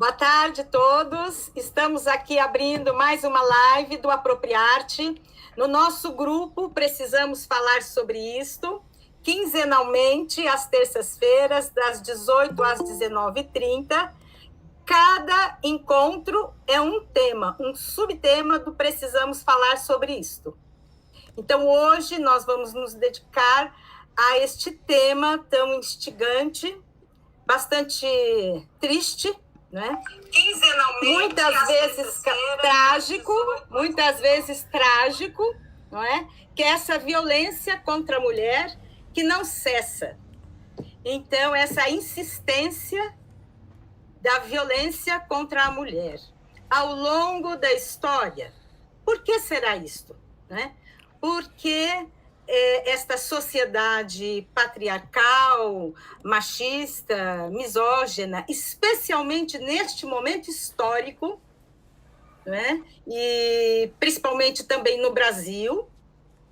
Boa tarde a todos. Estamos aqui abrindo mais uma live do Apropriarte. No nosso grupo, precisamos falar sobre isto, quinzenalmente, às terças-feiras, das 18 às 19h30. Cada encontro é um tema, um subtema do Precisamos Falar sobre isto. Então, hoje, nós vamos nos dedicar a este tema tão instigante, bastante triste, né? Muitas vezes trágico, não é? Que é essa violência contra a mulher que não cessa. Então, essa insistência da violência contra a mulher ao longo da história. Por que será isto, né? Porque esta sociedade patriarcal, machista, misógina, especialmente neste momento histórico, né? E principalmente também no Brasil,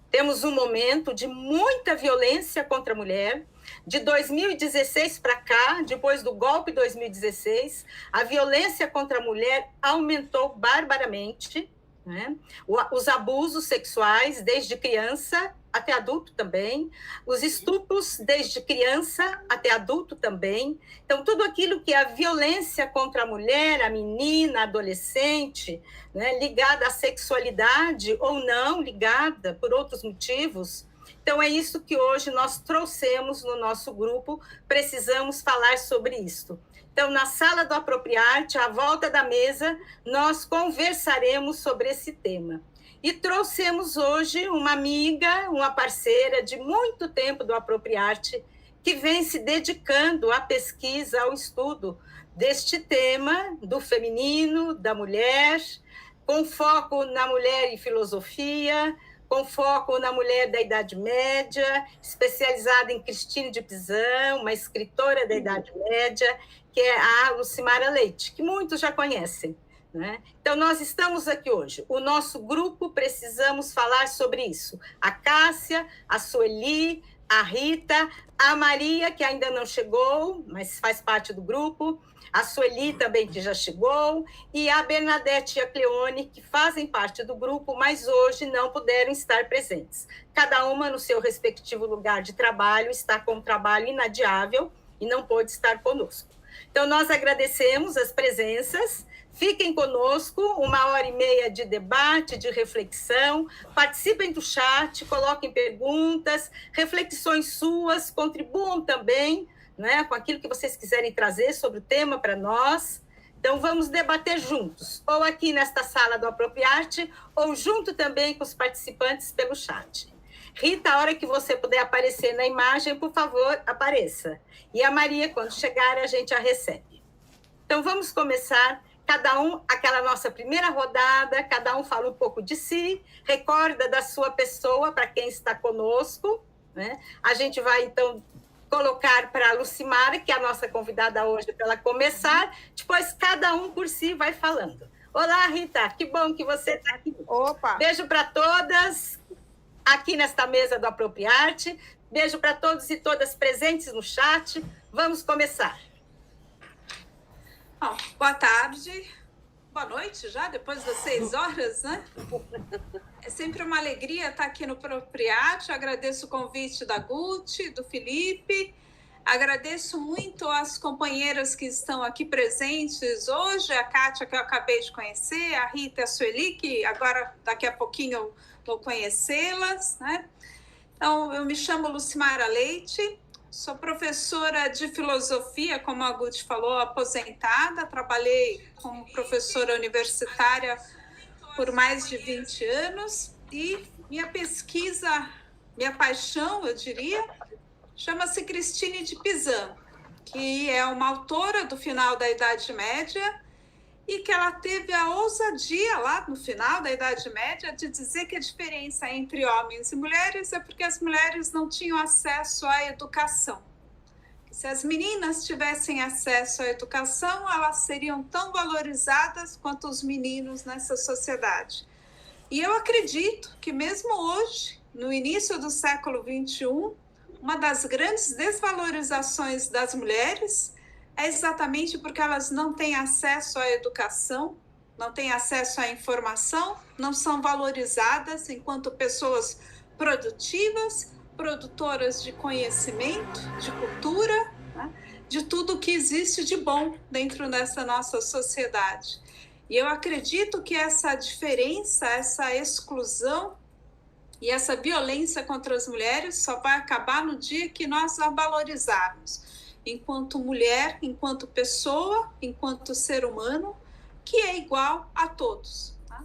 temos um momento de muita violência contra a mulher. De 2016 para cá, depois do golpe de 2016, a violência contra a mulher aumentou barbaramente, né? Os abusos sexuais, desde criança até adulto também, os estupros desde criança até adulto também. Então, tudo aquilo que é a violência contra a mulher, a menina, a adolescente, né, ligada à sexualidade ou não ligada por outros motivos. Então, é isso que hoje nós trouxemos no nosso grupo, precisamos falar sobre isso. Então, na sala do Apropriarte, à volta da mesa, nós conversaremos sobre esse tema. E trouxemos hoje uma amiga, uma parceira de muito tempo do Apropriarte, que vem se dedicando à pesquisa, ao estudo deste tema, do feminino, da mulher, com foco na mulher e filosofia, com foco na mulher da Idade Média, especializada em Cristine de Pizan, uma escritora da Idade Média, que é a Lucimara Leite, que muitos já conhecem, né? Então, nós estamos aqui hoje. O nosso grupo, precisamos falar sobre isso. A Cássia, a Sueli, a Rita, a Maria, que ainda não chegou, mas faz parte do grupo, a Sueli também, que já chegou, e a Bernadette e a Cleone, que fazem parte do grupo, mas hoje não puderam estar presentes. Cada uma no seu respectivo lugar de trabalho, está com um trabalho inadiável e não pôde estar conosco. Então, nós agradecemos as presenças. Fiquem conosco, 1h30 de debate, de reflexão, participem do chat, coloquem perguntas, reflexões suas, contribuam também, né, com aquilo que vocês quiserem trazer sobre o tema para nós. Então, vamos debater juntos, ou aqui nesta sala do Apropriarte, ou junto também com os participantes pelo chat. Rita, a hora que você puder aparecer na imagem, por favor, apareça. E a Maria, quando chegar, a gente a recebe. Então, vamos começar. Cada um, aquela nossa primeira rodada, cada um fala um pouco de si, recorda da sua pessoa para quem está conosco, né? A gente vai, então, colocar para a Lucimara, que é a nossa convidada hoje, para ela começar, depois cada um por si vai falando. Olá, Rita, que bom que você está aqui. Opa! Beijo para todas aqui nesta mesa do Apropriarte, beijo para todos e todas presentes no chat. Vamos começar. Bom, boa tarde, boa noite já, depois das 6 horas, né? É sempre uma alegria estar aqui no Apropriarte. Agradeço o convite da Guti, do Felipe, agradeço muito as companheiras que estão aqui presentes hoje, a Kátia, que eu acabei de conhecer, a Rita e a Sueli, que agora, daqui a pouquinho, eu vou conhecê-las, né? Então, eu me chamo Lucimara Leite, sou professora de filosofia, como a Guti falou, aposentada. Trabalhei como professora universitária por mais de 20 anos e minha pesquisa, minha paixão, eu diria, chama-se Cristine de Pizan, que é uma autora do final da Idade Média e que ela teve a ousadia lá no final da Idade Média de dizer que a diferença entre homens e mulheres é porque as mulheres não tinham acesso à educação. Se as meninas tivessem acesso à educação, elas seriam tão valorizadas quanto os meninos nessa sociedade. E eu acredito que mesmo hoje, no início do século XXI, uma das grandes desvalorizações das mulheres é exatamente porque elas não têm acesso à educação, não têm acesso à informação, não são valorizadas enquanto pessoas produtivas, produtoras de conhecimento, de cultura, né? De tudo que existe de bom dentro dessa nossa sociedade. E eu acredito que essa diferença, essa exclusão e essa violência contra as mulheres só vai acabar no dia que nós a valorizarmos enquanto mulher, enquanto pessoa, enquanto ser humano, que é igual a todos. Tá?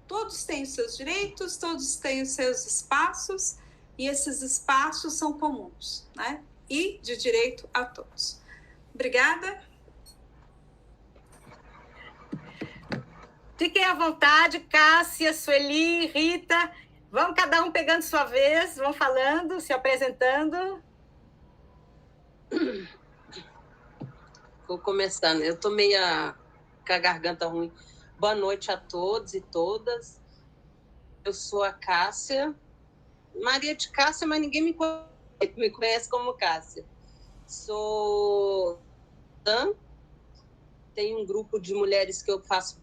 Todos têm os seus direitos, todos têm os seus espaços, e esses espaços são comuns, né? E de direito a todos. Obrigada. Fiquem à vontade, Cássia, Sueli, Rita. Vamos cada um pegando sua vez, vão falando, se apresentando. Vou começando. Eu tô meio com a garganta ruim. Boa noite a todos e todas. Eu sou a Cássia, Maria de Cássia, mas ninguém me conhece como Cássia. Sou tenho um grupo de mulheres que eu faço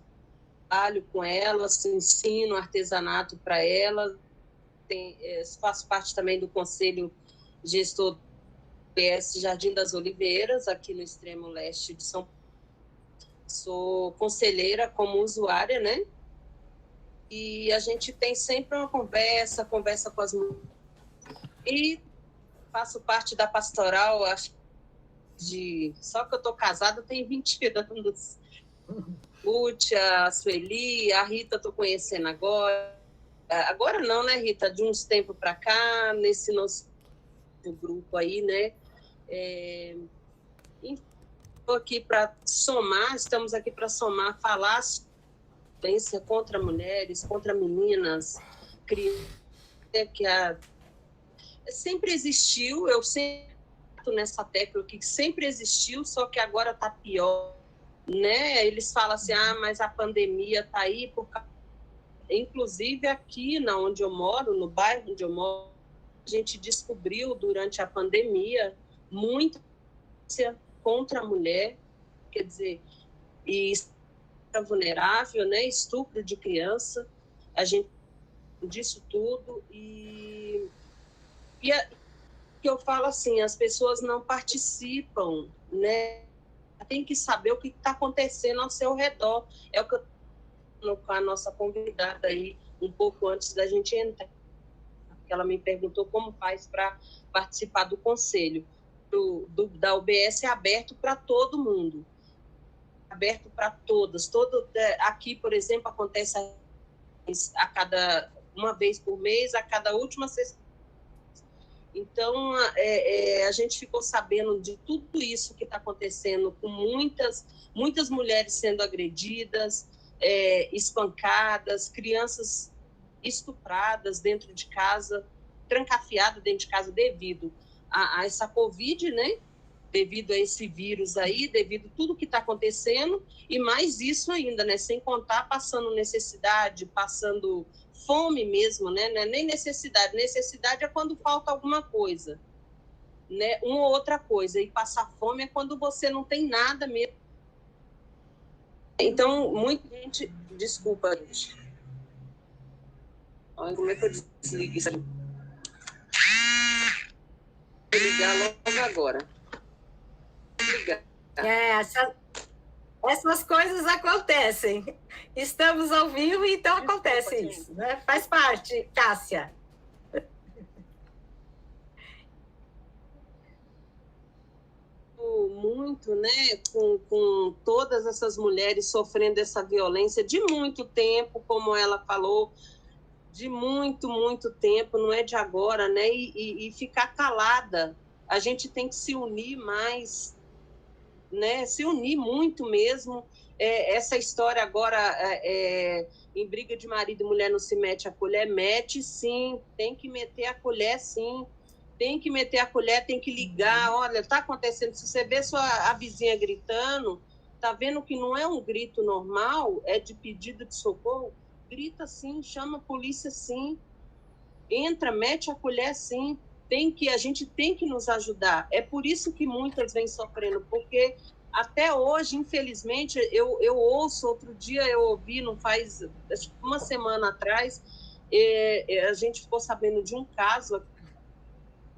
trabalho com elas, ensino artesanato para elas. Faço parte também do Conselho Gestor do PS Jardim das Oliveiras, aqui no extremo leste de São Paulo. Sou conselheira como usuária, né? E a gente tem sempre uma conversa com as mulheres. E faço parte da pastoral, acho só que eu estou casada, tem 20 anos. Lúcia, a Sueli, a Rita estou conhecendo agora. Agora não, né, Rita? De uns tempos para cá, nesse nosso grupo aí, né? Estou aqui para somar, estamos aqui para somar, falar sobre violência contra mulheres, contra meninas, crianças, que sempre existiu, eu sempre nessa tecla que sempre existiu, só que agora está pior, né? Eles falam assim, mas a pandemia está aí, inclusive aqui onde eu moro, no bairro onde eu moro, a gente descobriu durante a pandemia muita violência contra a mulher, quer dizer, e vulnerável, né? Estupro de criança, a gente disso tudo que eu falo assim, as pessoas não participam, né? Tem que saber o que está acontecendo ao seu redor. É o que eu estou com a nossa convidada aí um pouco antes da gente entrar. Ela me perguntou como faz para participar do conselho. Da UBS é aberto para todo mundo. Aberto para todas. Aqui, por exemplo, acontece uma vez por mês, a cada última sexta. Então, a gente ficou sabendo de tudo isso que está acontecendo, com muitas mulheres sendo agredidas, espancadas, crianças estupradas dentro de casa, trancafiadas dentro de casa devido a essa Covid, né? Devido a esse vírus aí, devido a tudo que está acontecendo, e mais isso ainda, né? Sem contar passando necessidade, passando fome mesmo, né? Não é nem necessidade. Necessidade é quando falta alguma coisa, né? Uma ou outra coisa. E passar fome é quando você não tem nada mesmo. Então, muita gente... Desculpa, gente. Olha como é que eu desligo isso aqui. Vou ligar logo agora. Essas coisas acontecem. Estamos ao vivo, então acontece isso, né? Faz parte, Cássia. Muito, né, com todas essas mulheres sofrendo essa violência de muito tempo, como ela falou, de muito, muito tempo, não é de agora, né? E ficar calada. A gente tem que se unir mais, né? Se unir muito mesmo. Essa história agora, em briga de marido e mulher não se mete a colher, mete sim, tem que meter a colher sim, tem que meter a colher, tem que ligar, olha, está acontecendo, se você vê a vizinha gritando, tá vendo que não é um grito normal, é de pedido de socorro, grita sim, chama a polícia sim, entra, mete a colher sim, a gente tem que nos ajudar. É por isso que muitas vêm sofrendo, porque Até hoje, infelizmente, eu ouço, outro dia eu ouvi, não faz, acho que uma semana atrás, a gente ficou sabendo de um caso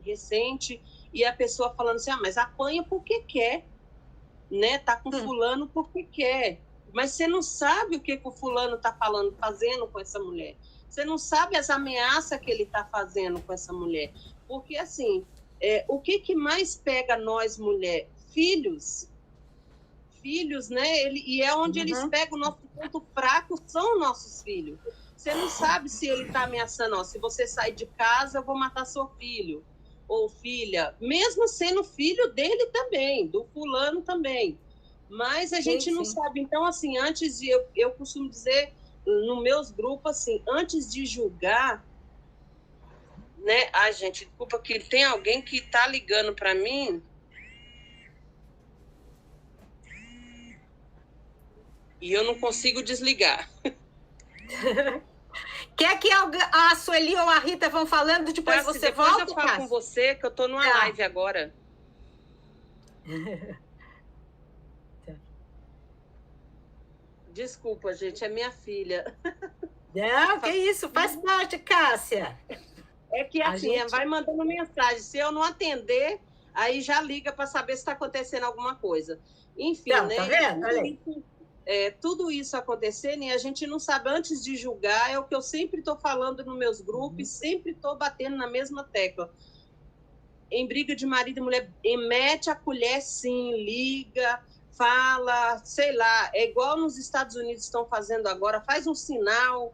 recente, e a pessoa falando assim, mas apanha porque quer, né? Tá com fulano porque quer. Mas você não sabe o que o fulano tá fazendo com essa mulher. Você não sabe as ameaças que ele tá fazendo com essa mulher. Porque, assim, o que mais pega nós, mulher? Filhos, né? E é onde eles pegam o nosso ponto fraco, são nossos filhos. Você não sabe se ele está ameaçando, se você sair de casa, eu vou matar seu filho ou filha, mesmo sendo filho dele também, do fulano também. Mas a gente não sabe. Então, assim, antes de... Eu costumo dizer, nos meus grupos, assim, antes de julgar, né? Ai, gente, desculpa que tem alguém que está ligando para mim... E eu não consigo desligar. Quer que a Sueli ou a Rita vão falando, depois você volta? Depois eu falo com você, que eu estou numa live agora. Desculpa, gente, é minha filha. Não, que isso, faz parte, Cássia. É que assim, vai mandando mensagem. Se eu não atender, aí já liga para saber se está acontecendo alguma coisa. Enfim, não, né? Tá vendo? Tudo isso acontecendo e a gente não sabe antes de julgar, é o que eu sempre estou falando nos meus grupos, sempre estou batendo na mesma tecla. Em briga de marido e mulher, mete a colher sim, liga, fala, sei lá, é igual nos Estados Unidos estão fazendo agora, faz um sinal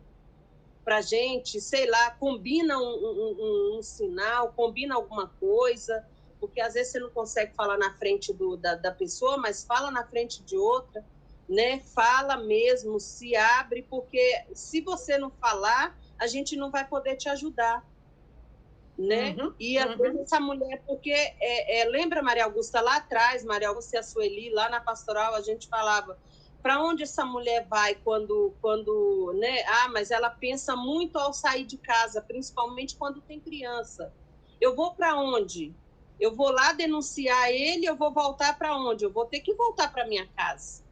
para gente, sei lá, combina um sinal, combina alguma coisa, porque às vezes você não consegue falar na frente da pessoa, mas fala na frente de outra, né? Fala mesmo, se abre, porque se você não falar, a gente não vai poder te ajudar, né? E às vezes essa mulher, porque lembra, Maria Augusta, lá atrás, Maria Augusta e a Sueli, lá na pastoral, a gente falava, para onde essa mulher vai quando, né? Mas ela pensa muito ao sair de casa, principalmente quando tem criança. Eu vou para onde? Eu vou lá denunciar ele, eu vou voltar para onde? Eu vou ter que voltar para minha casa.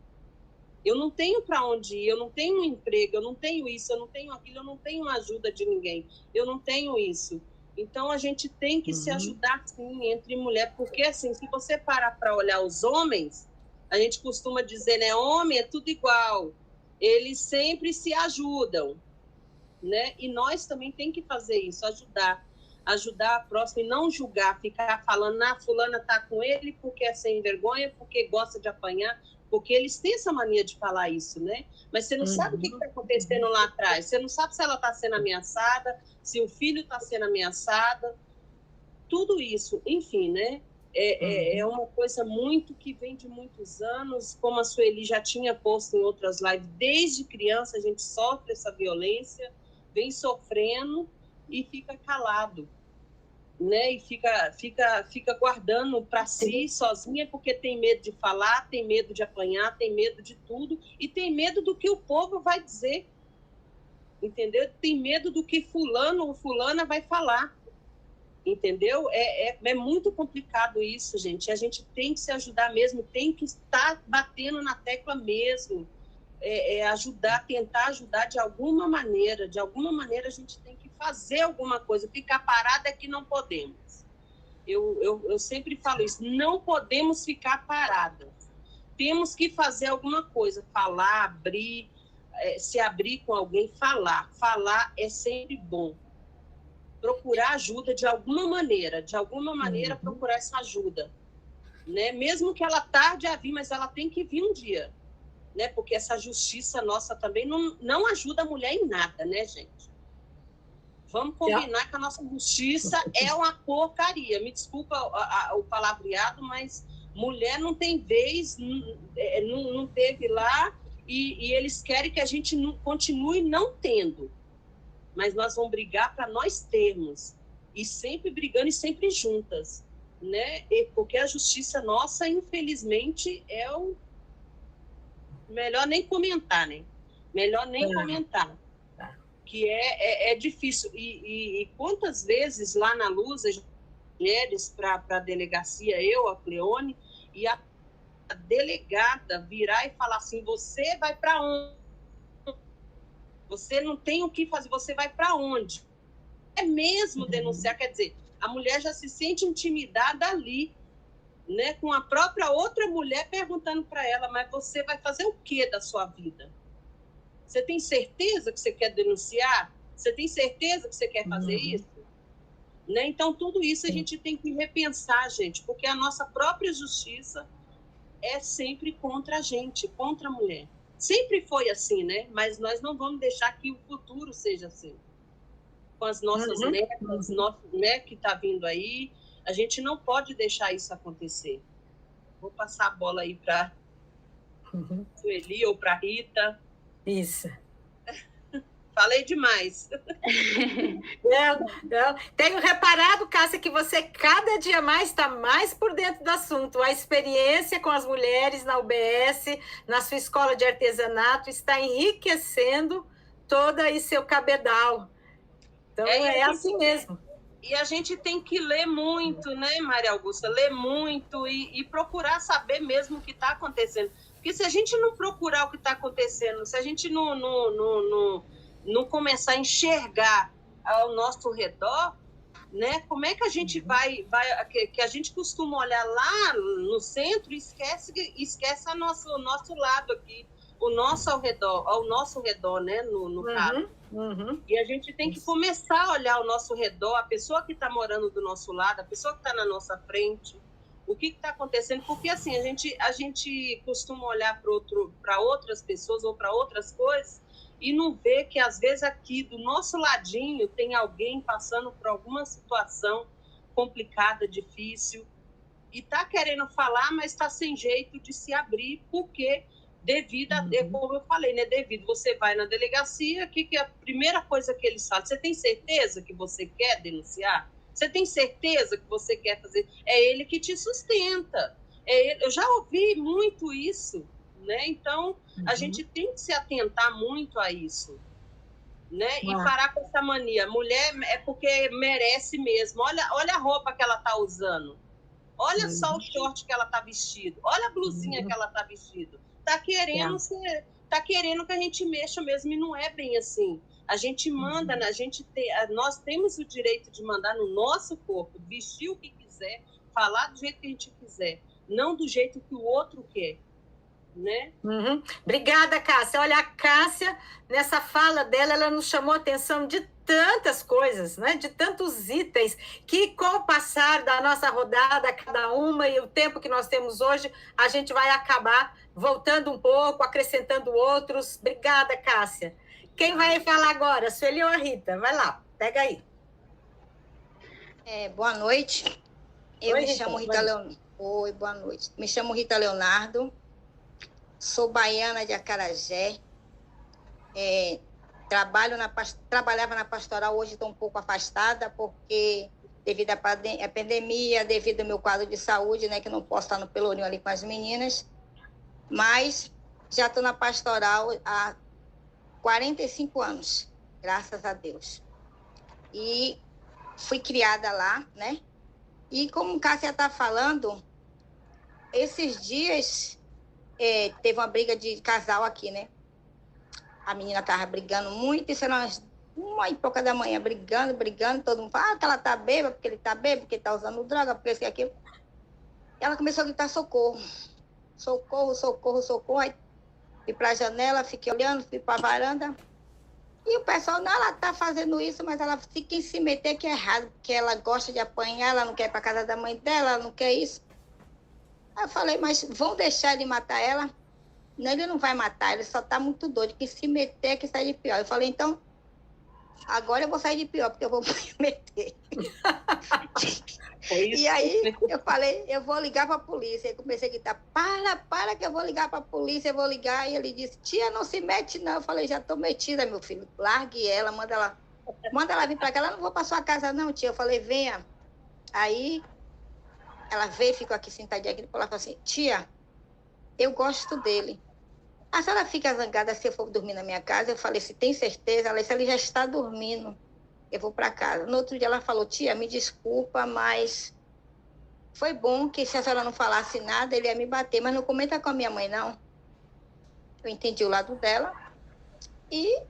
Eu não tenho para onde ir, eu não tenho um emprego, eu não tenho isso, eu não tenho aquilo, eu não tenho ajuda de ninguém, eu não tenho isso. Então, a gente tem que se ajudar, sim, entre mulher, porque, assim, se você parar para olhar os homens, a gente costuma dizer, né, homem é tudo igual, eles sempre se ajudam, né? E nós também tem que fazer isso, ajudar a próxima e não julgar, ficar falando, fulana tá com ele porque é sem vergonha, porque gosta de apanhar, porque eles têm essa mania de falar isso, né? Mas você não sabe o que está acontecendo lá atrás, você não sabe se ela está sendo ameaçada, se o filho está sendo ameaçado, tudo isso, enfim, né? É uma coisa muito que vem de muitos anos, como a Sueli já tinha posto em outras lives, desde criança a gente sofre essa violência, vem sofrendo e fica calado, né? E fica guardando para si sozinha, porque tem medo de falar, tem medo de apanhar, tem medo de tudo e tem medo do que o povo vai dizer, entendeu? Tem medo do que fulano ou fulana vai falar, entendeu? É muito complicado isso, gente. A gente tem que se ajudar mesmo, tem que estar batendo na tecla mesmo, ajudar, tentar ajudar de alguma maneira a gente tem que fazer alguma coisa, ficar parada é que não podemos. Eu sempre falo isso, não podemos ficar paradas, temos que fazer alguma coisa, falar, abrir, se abrir com alguém, falar é sempre bom, procurar ajuda de alguma maneira procurar essa ajuda, né? Mesmo que ela tarde a vir, mas ela tem que vir um dia, né? Porque essa justiça nossa também não ajuda a mulher em nada, né, gente? Vamos combinar que a nossa justiça é uma porcaria. Me desculpa o palavreado, mas mulher não tem vez, não teve lá, e eles querem que a gente continue não tendo. Mas nós vamos brigar para nós termos, e sempre brigando e sempre juntas, né? Porque a justiça nossa, infelizmente, é o... Melhor nem comentar, né? Melhor nem comentar. Que é difícil. E quantas vezes lá na Luz, as mulheres para a delegacia, eu, a Cleone, e a delegada virar e falar assim, você vai para onde? Você não tem o que fazer, você vai para onde? É mesmo denunciar, quer dizer, a mulher já se sente intimidada ali, né, com a própria outra mulher perguntando para ela, mas você vai fazer o que da sua vida? Você tem certeza que você quer denunciar? Você tem certeza que você quer fazer isso? Né? Então, tudo isso a gente tem que repensar, gente, porque a nossa própria justiça é sempre contra a gente, contra a mulher. Sempre foi assim, né? Mas nós não vamos deixar que o futuro seja assim. Com as nossas netas, né, que está vindo aí, a gente não pode deixar isso acontecer. Vou passar a bola aí para Sueli ou para Rita. Isso. Falei demais. Não. Tenho reparado, Cássia, que você cada dia mais está mais por dentro do assunto. A experiência com as mulheres na UBS, na sua escola de artesanato, está enriquecendo todo aí seu cabedal. Então, é assim mesmo. E a gente tem que ler muito, né, Maria Augusta? Ler muito e procurar saber mesmo o que está acontecendo. Porque se a gente não procurar o que está acontecendo, se a gente não começar a enxergar ao nosso redor, né? Como é que a gente vai que a gente costuma olhar lá no centro e esquece o nosso lado aqui, o nosso ao nosso redor, né? No caso. E a gente tem que começar a olhar ao nosso redor, a pessoa que está morando do nosso lado, a pessoa que está na nossa frente, o que está acontecendo, porque assim, a gente costuma olhar para outras pessoas ou para outras coisas e não vê que às vezes aqui do nosso ladinho tem alguém passando por alguma situação complicada, difícil, e está querendo falar, mas está sem jeito de se abrir, porque devido a, como eu falei, né, devido, você vai na delegacia, que é a primeira coisa que eles falam? Você tem certeza que você quer denunciar? Você tem certeza que você quer fazer? É ele que te sustenta. Eu já ouvi muito isso, né? Então, a gente tem que se atentar muito a isso, né? E parar com essa mania. Mulher é porque merece mesmo. Olha a roupa que ela está usando. Olha só o short que ela está vestido. Olha a blusinha que ela está vestido. Tá querendo que a gente mexa mesmo, e não é bem assim. A gente manda, nós temos o direito de mandar no nosso corpo, vestir o que quiser, falar do jeito que a gente quiser, não do jeito que o outro quer, né? Obrigada, Cássia. Olha, a Cássia, nessa fala dela, ela nos chamou a atenção de tantas coisas, né? De tantos itens, que com o passar da nossa rodada, cada uma, e o tempo que nós temos hoje, a gente vai acabar voltando um pouco, acrescentando outros. Obrigada, Cássia. Quem vai falar agora? Sueli ou a Rita? Vai lá, pega aí. Boa noite. Chamo Rita Leonardo. Oi, boa noite. Me chamo Rita Leonardo. Sou baiana de Acarajé. Trabalhava na pastoral, hoje estou um pouco afastada, porque devido à pandemia, devido ao meu quadro de saúde, né, que não posso estar no Pelourinho ali com as meninas, mas já estou na pastoral há 45 anos, graças a Deus. E fui criada lá, né? E como Cássia está falando, esses dias teve uma briga de casal aqui, né? A menina estava brigando muito, isso era umas 1h pouca da manhã, brigando, todo mundo fala que ela está bêbada, porque ele está bêbado, porque está usando droga, porque isso e aquilo. E ela começou a gritar socorro. Aí fui para a janela, fiquei olhando, fui para a varanda. E o pessoal, não, ela está fazendo isso, mas ela fica em se meter que é errado, porque ela gosta de apanhar, ela não quer ir para casa da mãe dela, ela não quer isso. Aí eu falei, mas vão deixar ele matar ela? Não, ele não vai matar, ele só está muito doido, que se meter que sai de pior. Eu falei, então, agora eu vou sair de pior, porque eu vou me meter. E aí eu falei, eu vou ligar para a polícia. Aí comecei a gritar, para que eu vou ligar para a polícia, eu vou ligar. E ele disse, tia, não se mete não. Eu falei, já estou metida, meu filho, largue ela, manda ela vir para cá. Ela, não vou para sua casa não, tia. Eu falei, venha. Aí ela veio, ficou aqui sentadinha aqui, ela falou assim, tia, eu gosto dele. A senhora fica zangada se eu for dormir na minha casa? Eu falei, se tem certeza? Ela disse, ele já está dormindo. Eu vou para casa. No outro dia ela falou, tia, me desculpa, mas foi bom que se a senhora não falasse nada, ele ia me bater, mas não comenta com a minha mãe, não. Eu entendi o lado dela e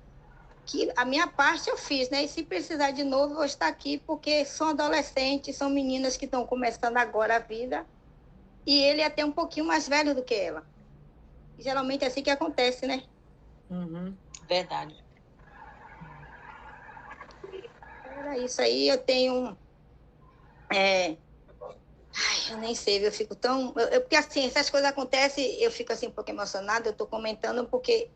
que a minha parte eu fiz, né? E se precisar de novo, eu vou estar aqui, porque são adolescentes, são meninas que estão começando agora a vida, e ele é até um pouquinho mais velho do que ela. Geralmente é assim que acontece, né? Verdade. Era isso aí, eu tenho... Ai, eu nem sei, eu fico tão... porque assim, essas coisas acontecem, eu fico assim um pouco emocionada, eu estou comentando porque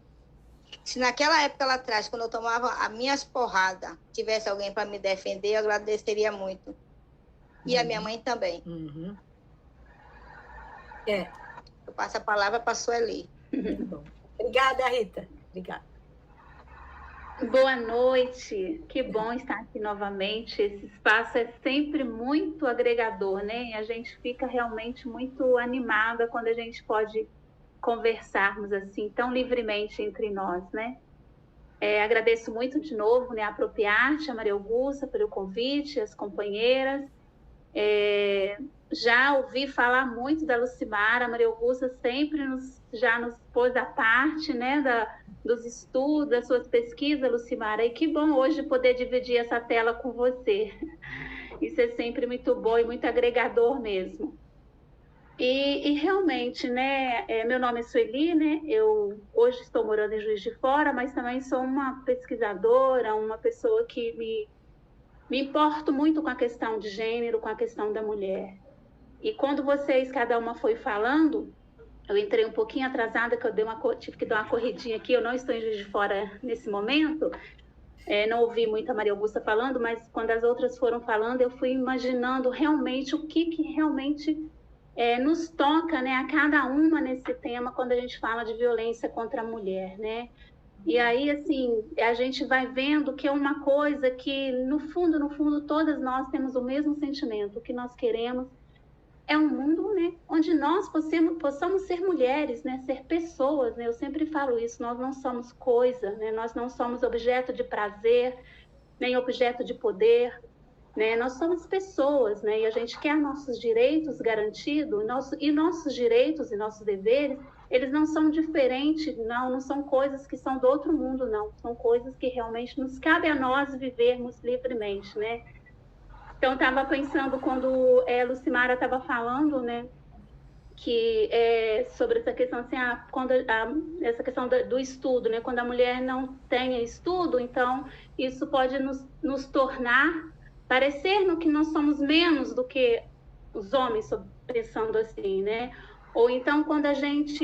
se naquela época lá atrás, quando eu tomava as minhas porradas, tivesse alguém para me defender, eu agradeceria muito. E a minha mãe também. Eu passo a palavra para a Sueli. Obrigada, Rita. Obrigada. Boa noite, que bom estar aqui novamente. Esse espaço é sempre muito agregador, né? E a gente fica realmente muito animada quando a gente pode conversarmos assim tão livremente entre nós, né? Agradeço muito de novo, né, a Propriarte, a Maria Augusta pelo convite, as companheiras. Já ouvi falar muito da Lucimara, a Maria Augusta sempre já nos pôs à parte, né, dos estudos, das suas pesquisas, Lucimara. E que bom hoje poder dividir essa tela com você. Isso é sempre muito bom e muito agregador mesmo. E realmente, né, meu nome é Sueli, né, eu hoje estou morando em Juiz de Fora, mas também sou uma pesquisadora, uma pessoa que me importo muito com a questão de gênero, com a questão da mulher. E quando vocês, cada uma foi falando, eu entrei um pouquinho atrasada, que eu tive que dar uma corridinha aqui, eu não estou em Juiz de Fora nesse momento, não ouvi muito a Maria Augusta falando, mas quando as outras foram falando, eu fui imaginando realmente o que realmente nos toca, né, a cada uma nesse tema, quando a gente fala de violência contra a mulher, né? E aí, assim, a gente vai vendo que é uma coisa que, no fundo, todas nós temos o mesmo sentimento. O que nós queremos é um mundo, né, onde nós possamos ser mulheres, né, ser pessoas, né? Eu sempre falo isso, nós não somos coisa, né? Nós não somos objeto de prazer, nem objeto de poder, né? Nós somos pessoas, né? E a gente quer nossos direitos garantidos, e nossos direitos e nossos deveres, eles não são diferentes, não são coisas que são do outro mundo, não. São coisas que realmente nos cabe a nós vivermos livremente, né? Então, eu estava pensando, quando a Lucimara estava falando, né, que sobre essa questão, assim, essa questão do estudo, né? Quando a mulher não tem estudo, então isso pode nos tornar parecer no que nós somos menos do que os homens, pensando assim, né? Ou então, quando a gente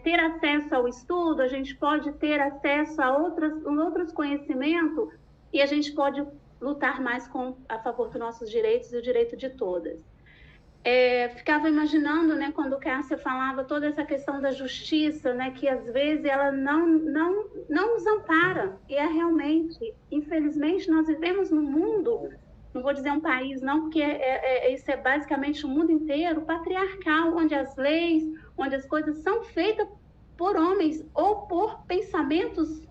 ter acesso ao estudo, a gente pode ter acesso a outros conhecimentos e a gente pode lutar mais a favor dos nossos direitos e o direito de todas. Ficava imaginando, né, quando Cássia falava toda essa questão da justiça, né, que às vezes ela não nos ampara. E realmente, infelizmente, nós vivemos num mundo, não vou dizer um país não, porque isso é basicamente o mundo inteiro, patriarcal, onde as leis, onde as coisas são feitas por homens ou por pensamentos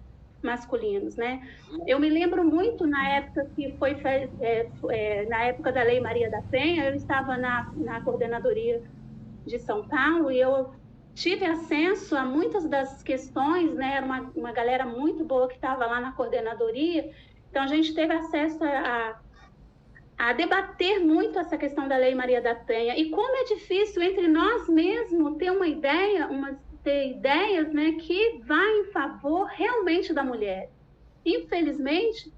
masculinos, né? Eu me lembro muito na época que na época da Lei Maria da Penha, eu estava na coordenadoria de São Paulo e eu tive acesso a muitas das questões, né? Era uma galera muito boa que estava lá na coordenadoria, então a gente teve acesso a debater muito essa questão da Lei Maria da Penha e como é difícil entre nós mesmos ter ter ideias, né, que vai em favor realmente da mulher. Infelizmente,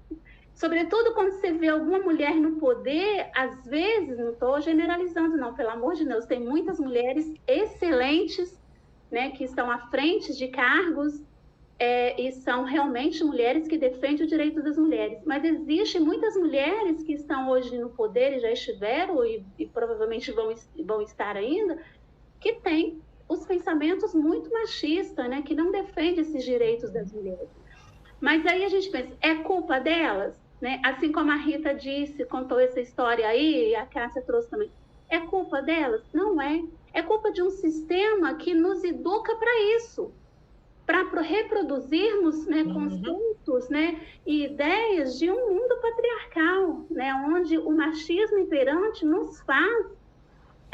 sobretudo quando você vê alguma mulher no poder, às vezes, não estou generalizando não, pelo amor de Deus, tem muitas mulheres excelentes, né, que estão à frente de cargos e são realmente mulheres que defendem o direito das mulheres. Mas existem muitas mulheres que estão hoje no poder e já estiveram e provavelmente vão estar ainda, que têm os pensamentos muito machistas, né, que não defendem esses direitos das mulheres. Mas aí a gente pensa, é culpa delas? Né? Assim como a Rita disse, contou essa história aí, e a Cássia trouxe também. É culpa delas? Não é. É culpa de um sistema que nos educa para isso, para reproduzirmos, né, conceitos, né, e ideias de um mundo patriarcal, né, onde o machismo imperante nos faz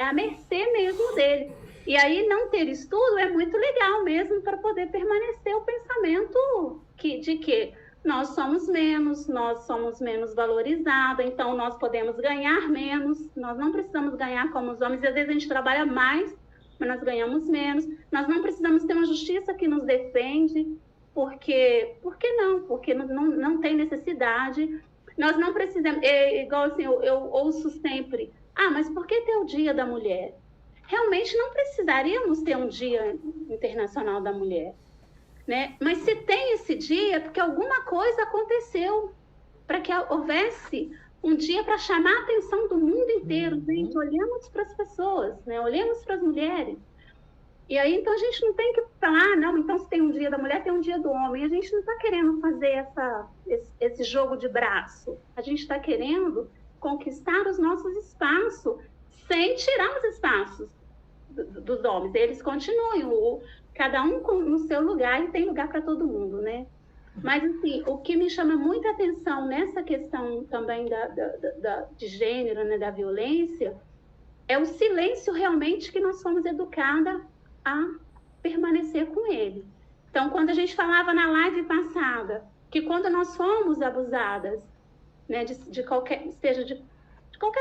é a mercê mesmo dele. E aí não ter estudo é muito legal mesmo para poder permanecer o pensamento de que nós somos menos valorizados, então nós podemos ganhar menos, nós não precisamos ganhar como os homens, e às vezes a gente trabalha mais, mas nós ganhamos menos, nós não precisamos ter uma justiça que nos defende, por que não? Porque não tem necessidade, nós não precisamos, igual assim, eu ouço sempre, mas por que ter o Dia da Mulher? Realmente não precisaríamos ter um Dia Internacional da Mulher, né? Mas se tem esse dia, é porque alguma coisa aconteceu para que houvesse um dia para chamar a atenção do mundo inteiro. Gente, olhamos para as pessoas, né? Olhamos para as mulheres. E aí, então, a gente não tem que falar, não, então se tem um dia da mulher, tem um dia do homem. A gente não está querendo fazer esse jogo de braço. A gente está querendo conquistar os nossos espaços, sem tirar os espaços dos homens. Eles continuam, cada um no seu lugar, e tem lugar para todo mundo, né? Mas, assim, o que me chama muita atenção nessa questão também de gênero, né, da violência, é o silêncio realmente que nós fomos educadas a permanecer com ele. Então, quando a gente falava na live passada, que quando nós fomos abusadas, né, de qualquer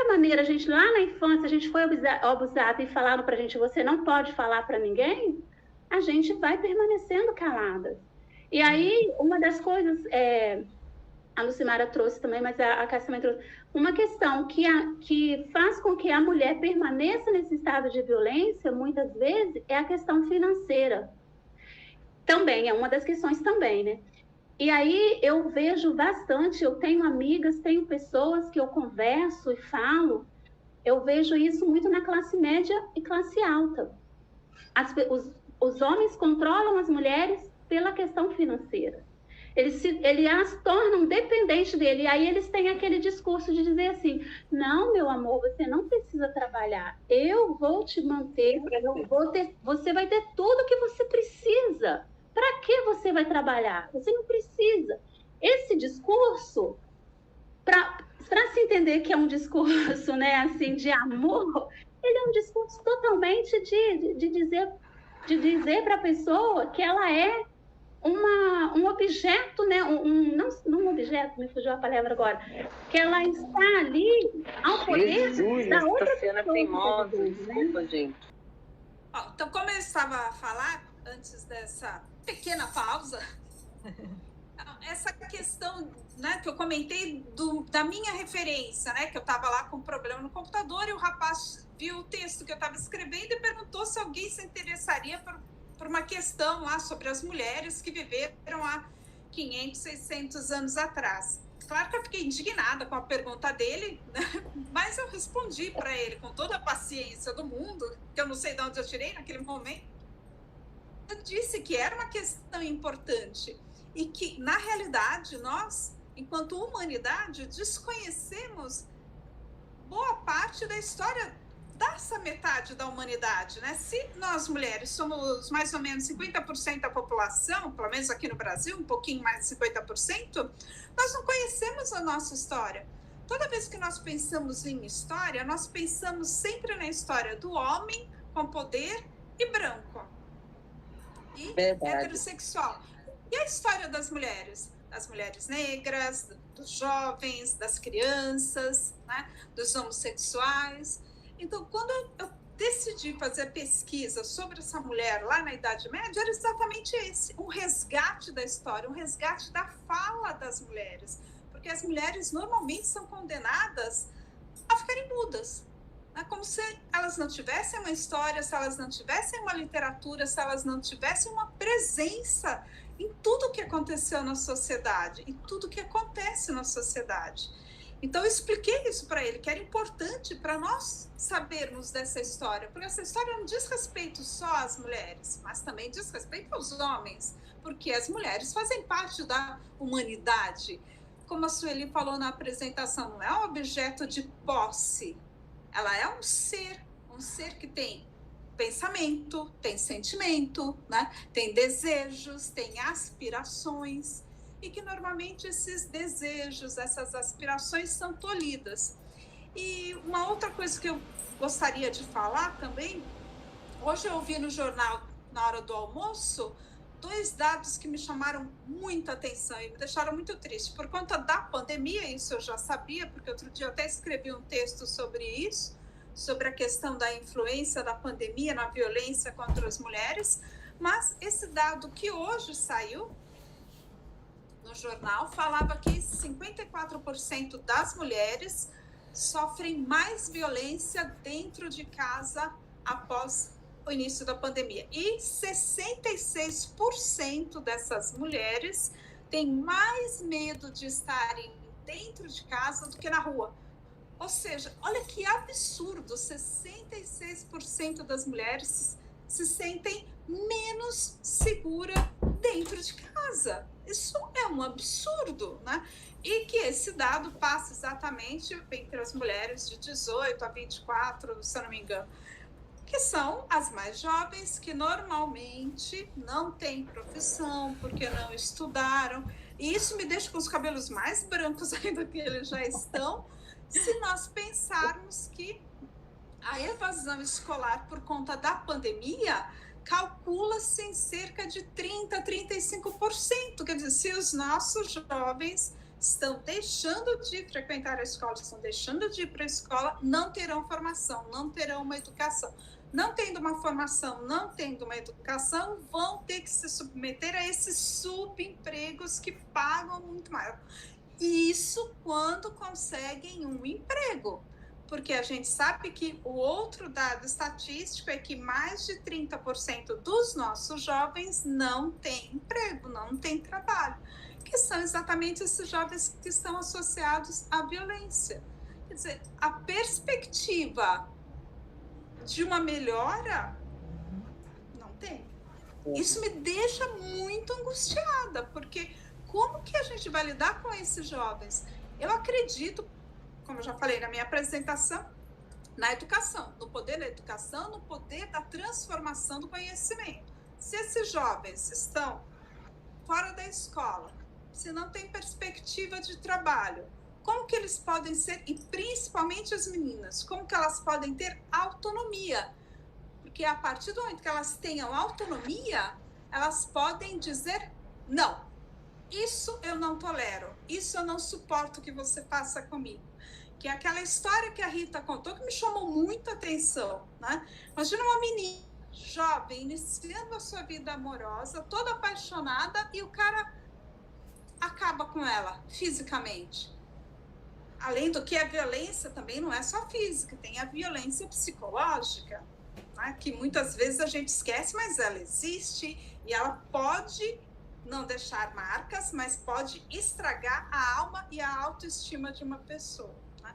maneira, a gente lá na infância, a gente foi abusada e falaram para a gente, você não pode falar para ninguém, a gente vai permanecendo calada. E aí, uma das coisas, a Lucimara trouxe também, mas a Cássia também trouxe, uma questão que faz com que a mulher permaneça nesse estado de violência, muitas vezes, é a questão financeira. Também, é uma das questões também, né? E aí eu vejo bastante, eu tenho amigas, tenho pessoas que eu converso e falo, eu vejo isso muito na classe média e classe alta. Os homens controlam as mulheres pela questão financeira. Eles as tornam dependentes dele, e aí eles têm aquele discurso de dizer assim, não, meu amor, você não precisa trabalhar, eu vou te manter, você vai ter tudo que você precisa. Para que você vai trabalhar? Você não precisa. Esse discurso, para se entender que é um discurso, né, assim, de amor, ele é um discurso totalmente de dizer para a pessoa que ela é um objeto, né, não um objeto, me fugiu a palavra agora, que ela está ali ao poder da outra pessoa. Teimosa, desculpa, gente. Então, como eu estava a falar, antes dessa pequena pausa, essa questão, né, que eu comentei da minha referência, né, que eu estava lá com um problema no computador e o rapaz viu o texto que eu estava escrevendo e perguntou se alguém se interessaria por uma questão lá sobre as mulheres que viveram há 500, 600 anos atrás. Claro que eu fiquei indignada com a pergunta dele, né, mas eu respondi para ele com toda a paciência do mundo, que eu não sei de onde eu tirei naquele momento. Eu disse que era uma questão importante e que, na realidade, nós, enquanto humanidade, desconhecemos boa parte da história dessa metade da humanidade, né? Se nós, mulheres, somos mais ou menos 50% da população, pelo menos aqui no Brasil, um pouquinho mais de 50%, nós não conhecemos a nossa história. Toda vez que nós pensamos em história, nós pensamos sempre na história do homem com poder e branco. E heterossexual. E a história das mulheres negras, dos jovens, das crianças, né, dos homossexuais. Então, quando eu decidi fazer pesquisa sobre essa mulher lá na Idade Média, era exatamente esse, um resgate da história, um resgate da fala das mulheres, porque as mulheres normalmente são condenadas a ficarem mudas. Como se elas não tivessem uma história, se elas não tivessem uma literatura, se elas não tivessem uma presença em tudo que aconteceu na sociedade, em tudo que acontece na sociedade. Então, eu expliquei isso para ele, que era importante para nós sabermos dessa história, porque essa história não diz respeito só às mulheres, mas também diz respeito aos homens, porque as mulheres fazem parte da humanidade. Como a Sueli falou na apresentação, não é um objeto de posse, ela é um ser que tem pensamento, tem sentimento, né? Tem desejos, tem aspirações, e que normalmente esses desejos, essas aspirações são tolhidas. E uma outra coisa que eu gostaria de falar também, hoje eu ouvi no jornal, na hora do almoço, 2 dados que me chamaram muita atenção e me deixaram muito triste. Por conta da pandemia, isso eu já sabia, porque outro dia eu até escrevi um texto sobre isso, sobre a questão da influência da pandemia na violência contra as mulheres, mas esse dado que hoje saiu no jornal falava que 54% das mulheres sofrem mais violência dentro de casa após o início da pandemia. E 66% dessas mulheres têm mais medo de estarem dentro de casa do que na rua. Ou seja, olha que absurdo, 66% das mulheres se sentem menos segura dentro de casa. Isso é um absurdo, né? E que esse dado passa exatamente entre as mulheres de 18 a 24, se eu não me engano, que são as mais jovens, que normalmente não têm profissão, porque não estudaram. E isso me deixa com os cabelos mais brancos ainda que eles já estão, se nós pensarmos que a evasão escolar por conta da pandemia calcula-se em cerca de 30% a 35%. Quer dizer, se os nossos jovens estão deixando de frequentar a escola, estão deixando de ir para a escola, não terão formação, não terão uma educação. Não tendo uma formação, não tendo uma educação, vão ter que se submeter a esses subempregos que pagam muito mais. Isso quando conseguem um emprego. Porque a gente sabe que o outro dado estatístico é que mais de 30% dos nossos jovens não têm emprego, não têm trabalho, que são exatamente esses jovens que estão associados à violência. Quer dizer, a perspectiva de uma melhora não tem. Isso me deixa muito angustiada, porque como que a gente vai lidar com esses jovens? Eu acredito, como eu já falei na minha apresentação, na educação, no poder da educação, no poder da transformação do conhecimento. Se esses jovens estão fora da escola, se não têm perspectiva de trabalho, como que eles podem ser, e principalmente as meninas, como que elas podem ter autonomia? Porque a partir do momento que elas tenham autonomia, elas podem dizer não. Isso eu não tolero, isso eu não suporto que você faça comigo. Que é aquela história que a Rita contou que me chamou muita atenção, né? Imagina uma menina jovem, iniciando a sua vida amorosa, toda apaixonada, e o cara acaba com ela fisicamente. Além do que a violência também não é só física, tem a violência psicológica, né? Que muitas vezes a gente esquece, mas ela existe e ela pode não deixar marcas, mas pode estragar a alma e a autoestima de uma pessoa, né?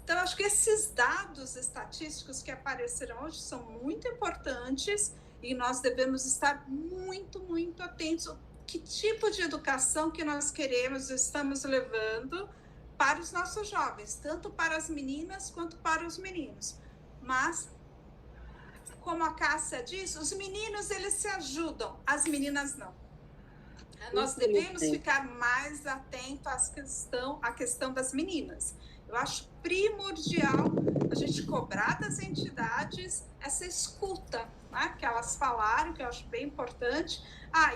Então, acho que esses dados estatísticos que apareceram hoje são muito importantes e nós devemos estar muito, muito atentos. Que tipo de educação que nós queremos, estamos levando para os nossos jovens, tanto para as meninas quanto para os meninos. Mas, como a Cássia diz, os meninos, eles se ajudam, as meninas não. Nós devemos ficar mais atentos à questão das meninas. Eu acho primordial a gente cobrar das entidades essa escuta, né, que elas falaram, que eu acho bem importante.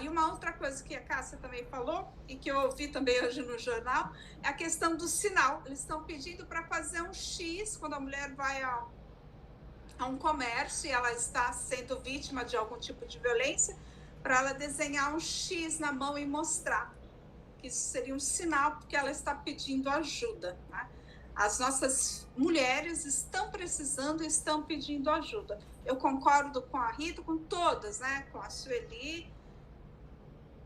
E uma outra coisa que a Cássia também falou, e que eu ouvi também hoje no jornal, é a questão do sinal. Eles estão pedindo para fazer um X, quando a mulher vai a um comércio e ela está sendo vítima de algum tipo de violência, para ela desenhar um X na mão e mostrar. Isso seria um sinal, porque ela está pedindo ajuda, né? As nossas mulheres estão precisando, estão pedindo ajuda. Eu concordo com a Rita, com todas, né? Com a Sueli,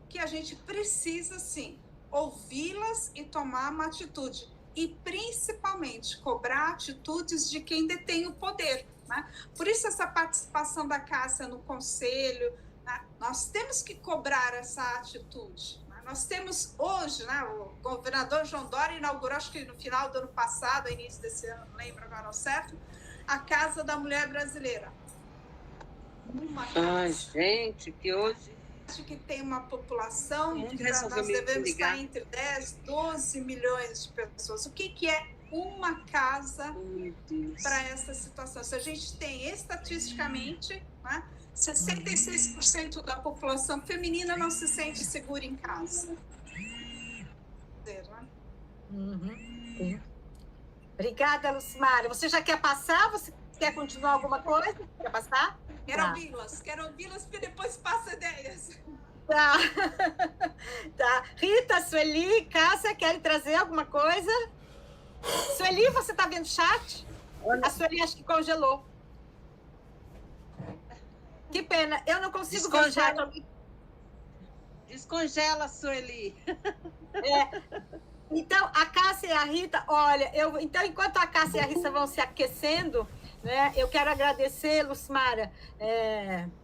que a gente precisa, sim, ouvi-las e tomar uma atitude. E, principalmente, cobrar atitudes de quem detém o poder, né? Por isso, essa participação da Cássia no conselho, né? Nós temos que cobrar essa atitude. Nós temos hoje, né, o governador João Dória inaugurou, acho que no final do ano passado, início desse ano, não lembro agora ao certo, a Casa da Mulher Brasileira. Gente, que hoje... Acho que tem uma população, nós devemos estar entre 10, 12 milhões de pessoas. O que é uma casa para essa situação. Se a gente tem estatisticamente, né, 66% da população feminina não se sente segura em casa. Sim. Obrigada, Lucimara. Você já quer passar? Você quer continuar alguma coisa? Quer passar? Quero ouvi-las, porque depois passa ideias. Tá. Tá. Rita, Sueli, Cássia, querem trazer alguma coisa? Sueli, você está vendo o chat? A Sueli acho que congelou. Que pena, eu não consigo ver o chat. Descongela, Sueli. Então, a Cássia e a Rita, olha, então, enquanto a Cássia e a Rita vão se aquecendo, né, eu quero agradecer, Lucimara,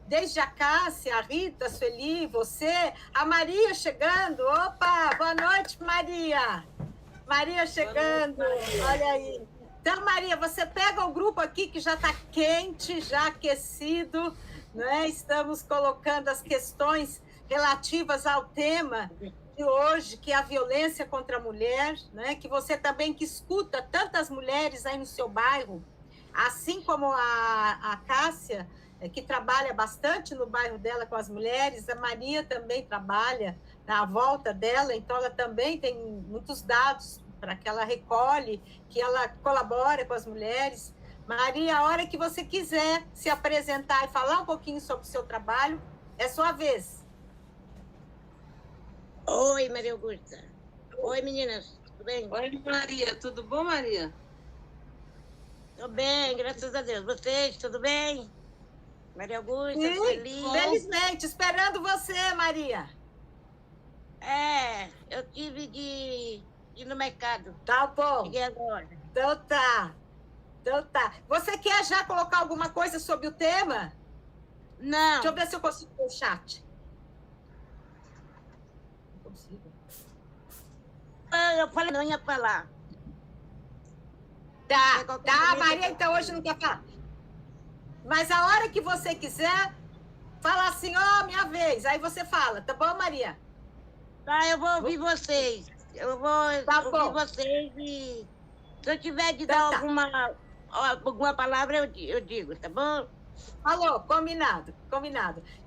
desde a Cássia, a Rita, a Sueli, você, a Maria chegando. Opa, boa noite, Maria. Maria chegando, noite, Maria. Olha aí. Então, Maria, você pega o grupo aqui que já está quente, já aquecido, né? Estamos colocando as questões relativas ao tema de hoje, que é a violência contra a mulher, né? Que você também que escuta tantas mulheres aí no seu bairro, assim como a Cássia, que trabalha bastante no bairro dela com as mulheres, a Maria também trabalha na volta dela, então ela também tem muitos dados para que ela recolhe, que ela colabora com as mulheres. Maria, a hora que você quiser se apresentar e falar um pouquinho sobre o seu trabalho, é sua vez. Oi, Maria Augusta. Oi, meninas. Tudo bem? Oi, Maria. Tudo bom, Maria? Tudo bem, graças a Deus. Vocês, tudo bem? Maria Augusta, feliz. Felizmente, esperando você, Maria. Eu tive de ir no mercado. Tá bom. Cheguei agora. Então tá. Você quer já colocar alguma coisa sobre o tema? Não. Deixa eu ver se eu consigo ver o chat. Não consigo. Eu falei, não ia falar. Tá, Maria, então hoje não quer falar. Mas a hora que você quiser, fala assim, minha vez. Aí você fala, tá bom, Maria? Tá, eu vou ouvir vocês. Eu vou ouvir vocês e se eu tiver de dar alguma palavra, eu digo, tá bom? Falou, combinado.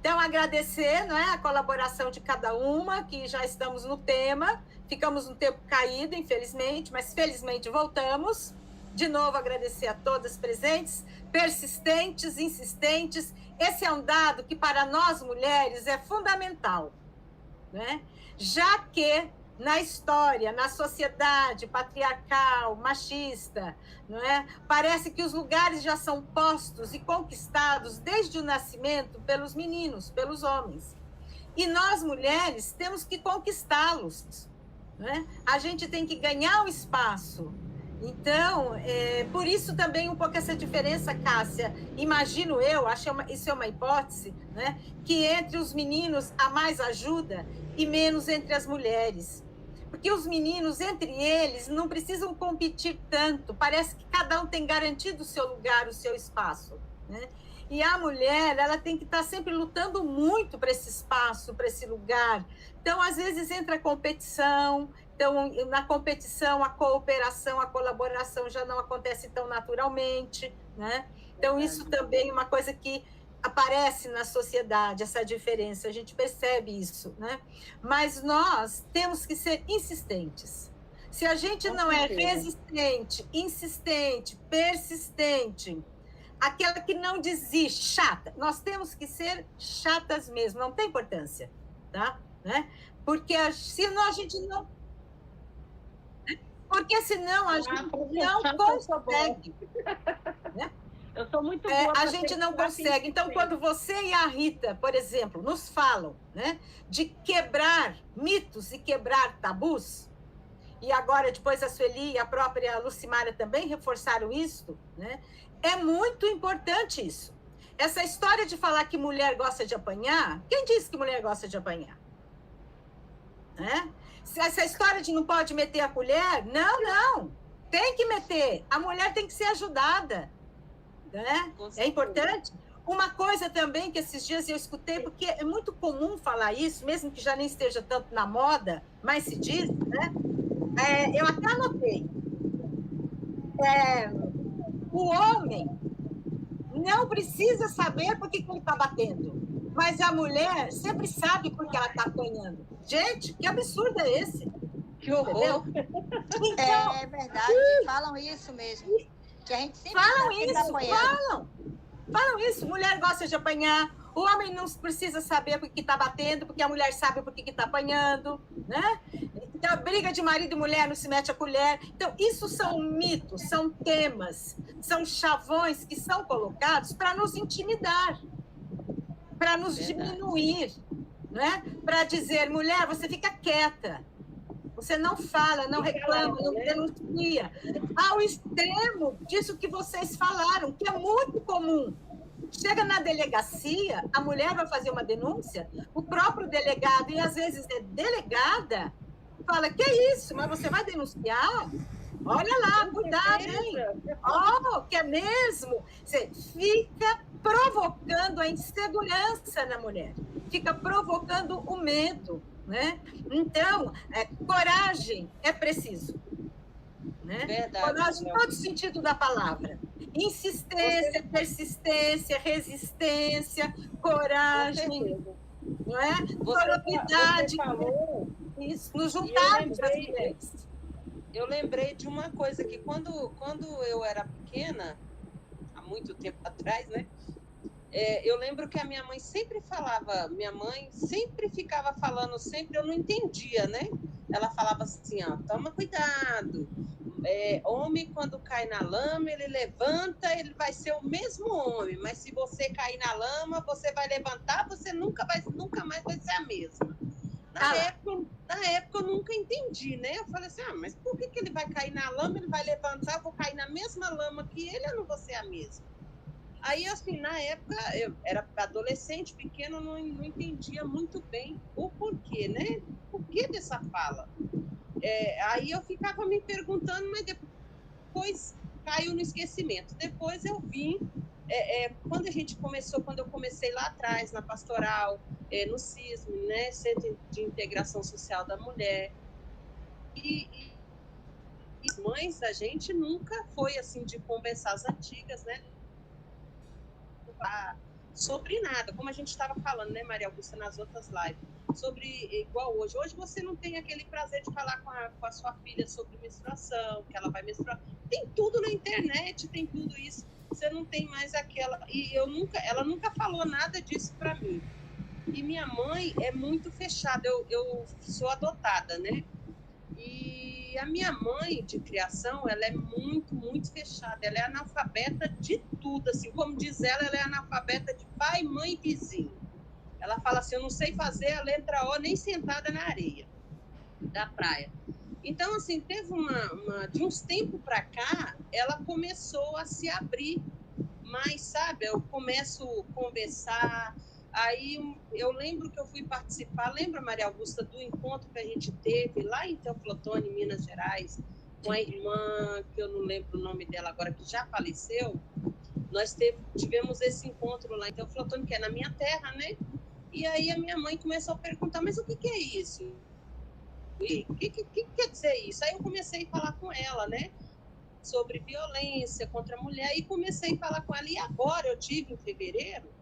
Então, agradecer, né, a colaboração de cada uma, que já estamos no tema. Ficamos um tempo caído, infelizmente, mas felizmente voltamos. De novo, agradecer a todas presentes, persistentes, insistentes. Esse é um dado que, para nós mulheres, é fundamental, né? Já que na história, na sociedade patriarcal, machista, não é? Parece que os lugares já são postos e conquistados desde o nascimento pelos meninos, pelos homens. E nós, mulheres, temos que conquistá-los, não é? A gente tem que ganhar o espaço. Então, por isso também um pouco essa diferença, Cássia, imagino eu, isso é uma hipótese, né? Que entre os meninos há mais ajuda e menos entre as mulheres. Porque os meninos, entre eles, não precisam competir tanto. Parece que cada um tem garantido o seu lugar, o seu espaço, né? E a mulher, ela tem que estar sempre lutando muito para esse espaço, para esse lugar. Então, às vezes, entra a competição. Então, na competição, a cooperação, a colaboração já não acontece tão naturalmente, né? Então, isso também é uma coisa que aparece na sociedade, essa diferença, a gente percebe isso, né? Mas nós temos que ser insistentes. Se a gente não é resistente, insistente, persistente, aquela que não desiste, chata, nós temos que ser chatas mesmo, não tem importância, tá? Né? Porque senão a gente não consegue, né? Eu sou muito boa. A gente não consegue. Então, quando você e a Rita, por exemplo, nos falam, né, de quebrar mitos e quebrar tabus, e agora depois a Sueli e a própria Lucimara também reforçaram isso, né, é muito importante isso. Essa história de falar que mulher gosta de apanhar, quem disse que mulher gosta de apanhar? Né? Essa história de não pode meter a colher, não. Tem que meter. A mulher tem que ser ajudada. Né? É importante. Uma coisa também que esses dias eu escutei, porque é muito comum falar isso, mesmo que já nem esteja tanto na moda, mas se diz, né? Eu até anotei. o homem não precisa saber por que ele está batendo, mas a mulher sempre sabe por que ela está apanhando. Gente, que absurdo é esse? Que horror! Então, É verdade, falam isso mesmo. Que a gente sempre falam sabe que tá isso, apanhando. falam isso. Mulher gosta de apanhar, o homem não precisa saber por que está batendo, porque a mulher sabe por que está apanhando, né? Então, a briga de marido e mulher não se mete a colher. Então, isso são mitos, são temas, são chavões que são colocados para nos intimidar, para nos diminuir, né? Para dizer, mulher, você fica quieta. Você não fala, não reclama, não denuncia. Ao extremo disso que vocês falaram, que é muito comum. Chega na delegacia, a mulher vai fazer uma denúncia, o próprio delegado, e às vezes é delegada, fala, que é isso? Mas você vai denunciar? Olha lá, cuidado, hein? Oh, que é mesmo? Você fica provocando a insegurança na mulher, fica provocando o medo, né? Então, coragem é preciso. Né? Verdade. Coragem em todo sentido da palavra. Insistência, persistência, resistência, coragem, não é? Sororidade. Isso, nos juntarmos as mulheres. Eu lembrei de uma coisa que quando eu era pequena, há muito tempo atrás, né? Eu lembro que a minha mãe sempre ficava falando, eu não entendia, né? Ela falava assim, ó, toma cuidado, homem quando cai na lama, ele levanta, ele vai ser o mesmo homem, mas se você cair na lama, você vai levantar, você nunca mais vai ser a mesma. Na época eu nunca entendi, né? Eu falei assim, mas por que ele vai cair na lama, ele vai levantar, eu vou cair na mesma lama que ele, eu não vou ser a mesma? Aí, assim, na época, eu era adolescente, pequena, eu não entendia muito bem o porquê, né? O porquê dessa fala. Aí eu ficava me perguntando, mas depois caiu no esquecimento. Depois eu vim, quando eu comecei lá atrás, na pastoral, no CISM, né? Centro de Integração Social da Mulher, e as mães da gente nunca foi, assim, de conversar as antigas, né? Sobre nada, como a gente estava falando, né, Maria Augusta, nas outras lives, sobre igual hoje. Hoje você não tem aquele prazer de falar com a sua filha sobre menstruação, que ela vai menstruar. Tem tudo na internet, tem tudo isso. Você não tem mais aquela. E ela nunca falou nada disso para mim. E minha mãe é muito fechada. Eu sou adotada, né? E a minha mãe de criação, ela é muito, muito fechada. Ela é analfabeta de tudo, assim, como diz ela é analfabeta de pai, mãe e vizinho. Ela fala assim, eu não sei fazer a letra O nem sentada na areia da praia. Então, assim, teve de uns tempos para cá, ela começou a se abrir mais, sabe? Eu começo a conversar. Aí eu lembro que eu fui participar, lembra, Maria Augusta, do encontro que a gente teve lá em Teoflotone, Minas Gerais, com a irmã, que eu não lembro o nome dela agora, que já faleceu. Nós tivemos esse encontro lá em Teoflotone, que é na minha terra, né? E aí a minha mãe começou a perguntar, mas o que é isso? E o que quer dizer isso? Aí eu comecei a falar com ela, né? Sobre violência contra a mulher, e comecei a falar com ela. E agora eu tive em fevereiro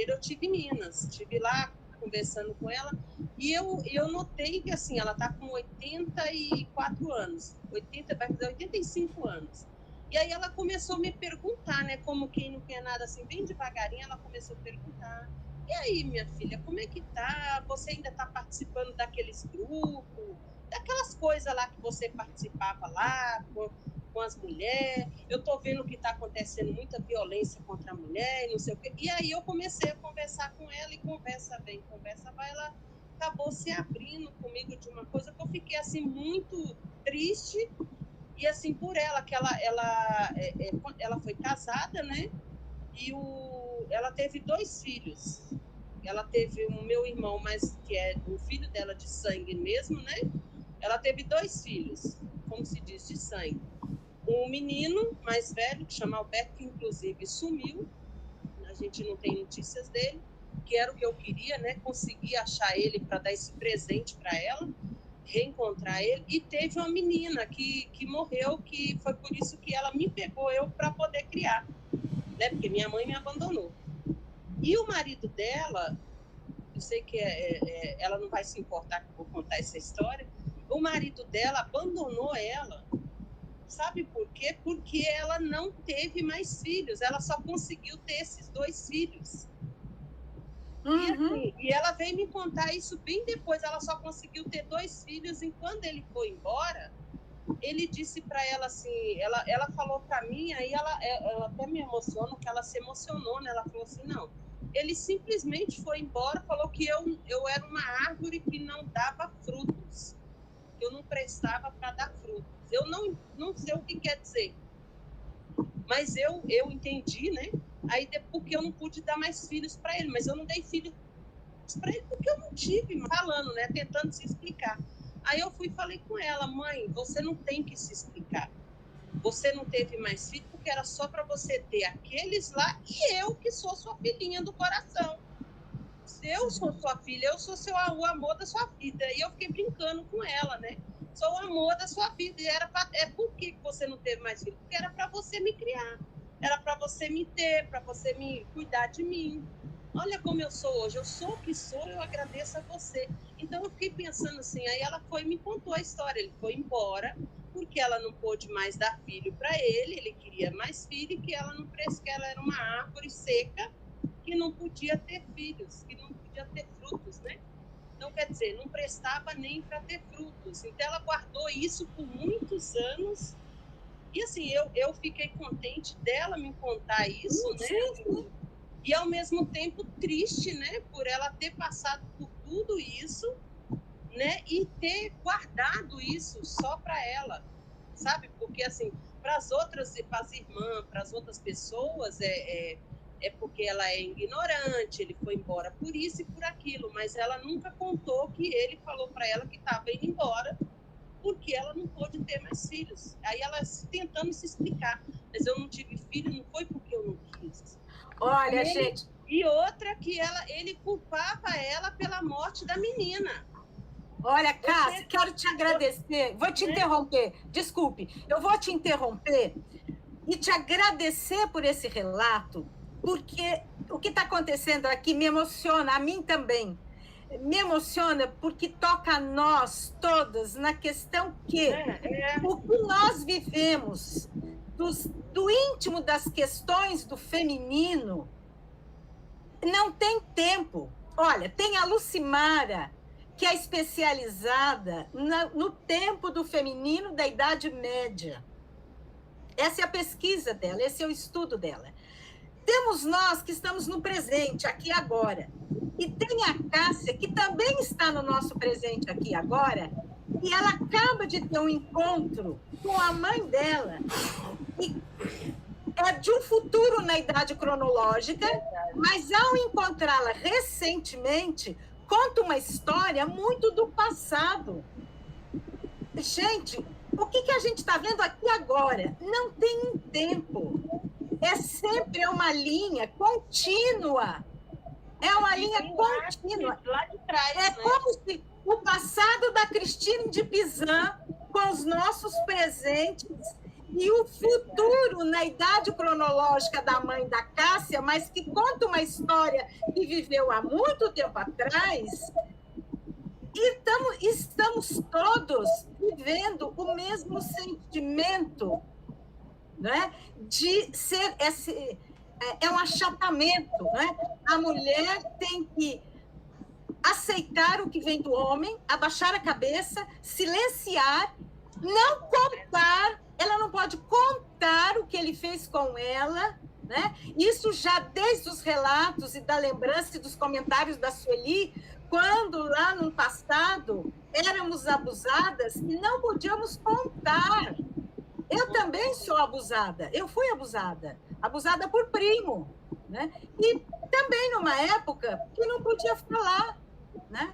eu tive em Minas, estive lá conversando com ela, e eu notei que, assim, ela está com 84 anos, vai fazer 85 anos. E aí ela começou a me perguntar, né, como quem não quer nada, assim, bem devagarinho, ela começou a perguntar, e aí, minha filha, como é que tá? Você ainda está participando daqueles grupos, daquelas coisas lá que você participava lá, com as mulheres, eu estou vendo que está acontecendo muita violência contra a mulher, e não sei o quê. E aí eu comecei a conversar com ela, e conversa vem, conversa vai, ela acabou se abrindo comigo de uma coisa que eu fiquei, assim, muito triste, e assim, por ela, que ela foi casada, né, e ela teve 2 filhos. Ela teve o meu irmão, mas que é o filho dela de sangue mesmo, né, ela teve 2 filhos, como se diz, de sangue. Um menino mais velho, que chama Alberto, que inclusive sumiu, a gente não tem notícias dele, que era o que eu queria, né? Conseguir achar ele para dar esse presente para ela. reencontrar ele, e teve uma menina que morreu, que foi por isso que ela me pegou eu para poder criar, né? Porque minha mãe me abandonou. E o marido dela, eu sei que ela não vai se importar que eu vou contar essa história, o marido dela abandonou ela. Sabe por quê? Porque ela não teve mais filhos, ela só conseguiu ter esses 2 filhos. E ela veio me contar isso bem depois, ela só conseguiu ter 2 filhos, e quando ele foi embora, ele disse para ela assim, ela falou para mim, aí ela até me emociona, que ela se emocionou, né? Ela falou assim, não, ele simplesmente foi embora, falou que eu era uma árvore que não dava frutos, que eu não prestava para dar frutos. Eu não sei o que quer dizer, mas eu entendi, né? Aí porque eu não pude dar mais filhos para ele, mas eu não dei filhos para ele porque eu não tive, falando, né? Tentando se explicar. Aí eu fui e falei com ela, mãe, você não tem que se explicar. Você não teve mais filho porque era só para você ter aqueles lá, e eu que sou sua filhinha do coração. Se eu sou sua filha, eu sou o amor da sua vida. E eu fiquei brincando com ela, né? Sou o amor da sua vida. E por que você não teve mais filho? Porque era para você me criar. Era para você me ter, para você me cuidar de mim. Olha como eu sou hoje. Eu sou o que sou, eu agradeço a você. Então eu fiquei pensando assim, aí ela foi e me contou a história. Ele foi embora porque ela não pôde mais dar filho para ele queria mais filho, e que ela não que ela era uma árvore seca que não podia ter filhos, que não podia ter frutos, né? Então, quer dizer, não prestava nem para ter frutos. Então, ela guardou isso por muitos anos. E, assim, eu fiquei contente dela me contar isso, né? Sim. E, ao mesmo tempo, triste, né? Por ela ter passado por tudo isso, né? E ter guardado isso só para ela, sabe? Porque, assim, para as outras, para as irmãs, para as outras pessoas, é porque ela é ignorante, ele foi embora por isso e por aquilo, mas ela nunca contou que ele falou para ela que estava indo embora porque ela não pôde ter mais filhos. Aí ela tentando se explicar, mas eu não tive filho, não foi porque eu não quis. Olha, gente... E outra que ele culpava ela pela morte da menina. Olha, Cássia, quero te agradecer, vou te interromper, desculpe, eu vou te interromper e te agradecer por esse relato, porque o que está acontecendo aqui me emociona, a mim também. Me emociona porque toca a nós todas na questão que o que nós vivemos do íntimo das questões do feminino não tem tempo. Olha, tem a Lucimara, que é especializada no tempo do feminino da Idade Média. Essa é a pesquisa dela, esse é o estudo dela. Temos nós que estamos no presente, aqui e agora. E tem a Cássia, que também está no nosso presente aqui e agora, e ela acaba de ter um encontro com a mãe dela, e é de um futuro na idade cronológica, mas ao encontrá-la recentemente, conta uma história muito do passado. Gente, o que a gente está vendo aqui agora? Não tem um tempo. É sempre uma linha contínua. É uma linha contínua. Lá de trás, é como se o passado da Christine de Pizan com os nossos presentes e o futuro na idade cronológica da mãe da Cássia, mas que conta uma história que viveu há muito tempo atrás. E estamos todos vivendo o mesmo sentimento, né? De ser um achatamento, né? A mulher tem que aceitar o que vem do homem, abaixar a cabeça, silenciar, não contar, ela não pode contar o que ele fez com ela, né? Isso já desde os relatos e da lembrança e dos comentários da Sueli, quando lá no passado éramos abusadas e não podíamos contar. Eu também sou abusada, eu fui abusada por primo, né? E também numa época que não podia falar, né?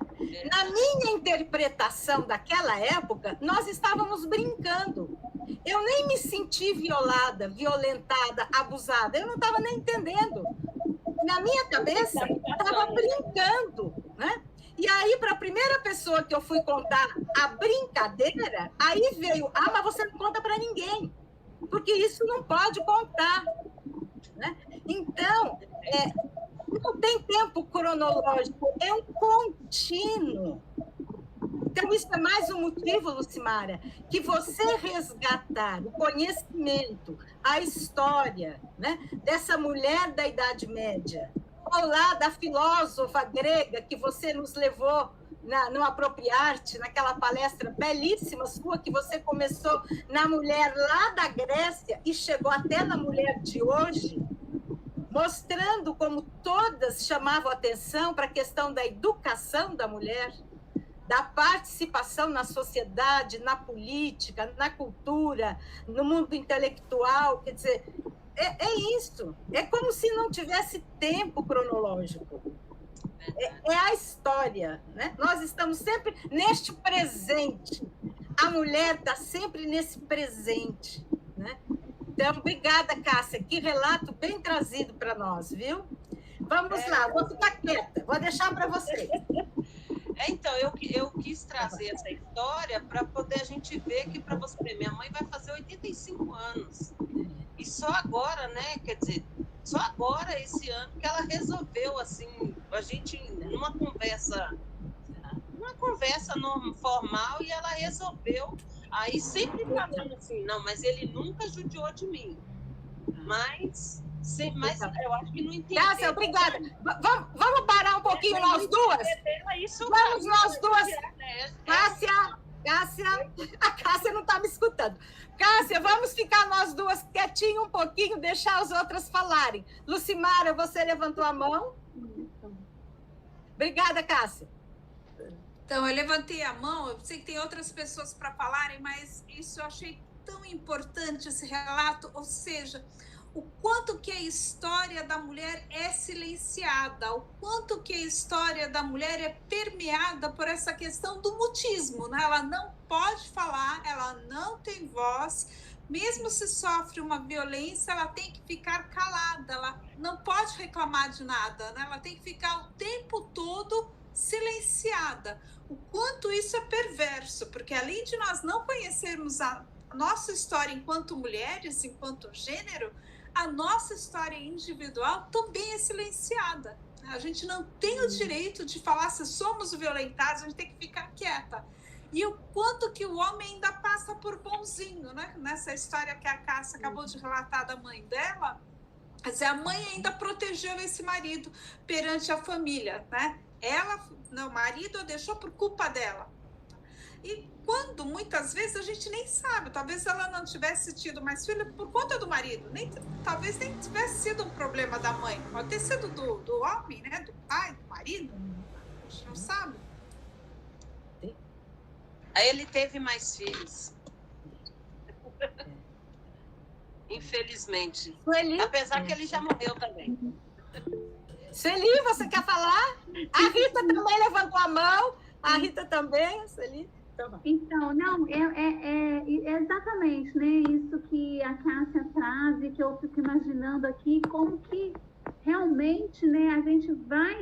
Na minha interpretação daquela época, nós estávamos brincando. Eu nem me senti violada, violentada, abusada, eu não estava nem entendendo. Na minha cabeça, estava brincando, né? E aí aí, para a primeira pessoa que eu fui contar a brincadeira, aí veio, mas você não conta para ninguém, porque isso não pode contar, né? Então, não tem tempo cronológico, é um contínuo. Então, isso é mais um motivo, Lucimara, que você resgatar o conhecimento, a história, né, dessa mulher da Idade Média, ou lá da filósofa grega que você nos levou no Apropriarte, naquela palestra belíssima sua que você começou na mulher lá da Grécia e chegou até na mulher de hoje, mostrando como todas chamavam atenção para a questão da educação da mulher, da participação na sociedade, na política, na cultura, no mundo intelectual. Quer dizer, é isso. É como se não tivesse tempo cronológico. É a história, né? Nós estamos sempre neste presente. A mulher está sempre nesse presente, né? Então, obrigada, Cássia. Que relato bem trazido para nós, viu? Vamos lá, vou ficar quieta, vou deixar para vocês. Então, eu quis trazer essa história para poder a gente ver que, para você ver, minha mãe vai fazer 85 anos. E só agora, né, quer dizer, só agora, esse ano, que ela resolveu, assim, a gente, numa conversa formal, e ela resolveu, aí sempre falando assim, não, mas ele nunca judiou de mim. Mas eu acho que não entendi. Cássia, obrigada. Vamos parar um pouquinho nós duas? Vamos nós duas. Cássia, a Cássia não está me escutando. Cássia, vamos ficar nós duas quietinho um pouquinho, deixar as outras falarem. Lucimara, você levantou a mão? Obrigada, Cássia. Então, eu levantei a mão, eu sei que tem outras pessoas para falarem, mas isso eu achei tão importante, esse relato, ou seja, o quanto que a história da mulher é silenciada, o quanto que a história da mulher é permeada por essa questão do mutismo, né? Ela não pode falar, ela não tem voz, mesmo se sofre uma violência, ela tem que ficar calada, ela não pode reclamar de nada, né? Ela tem que ficar o tempo todo silenciada. O quanto isso é perverso, porque além de nós não conhecermos a nossa história enquanto mulheres, enquanto gênero, a nossa história individual também é silenciada. A gente não tem o direito de falar se somos violentados, a gente tem que ficar quieta. E o quanto que o homem ainda passa por bonzinho, né? Nessa história que a Cássia acabou de relatar da mãe dela, a mãe ainda protegeu esse marido perante a família, né? O marido deixou por culpa dela. E quando, muitas vezes, a gente nem sabe, talvez ela não tivesse tido mais filho por conta do marido, talvez nem tivesse sido um problema da mãe, pode ter sido do homem, né? Do pai, do marido, a gente não sabe. Aí ele teve mais filhos. Infelizmente. Sueli? Apesar que ele já morreu também. Sueli, você quer falar? A Rita também levantou a mão. A Rita também, Sueli. Então, não, é exatamente, né, isso que a Cássia traz e que eu fico imaginando aqui, como que realmente, né, a gente vai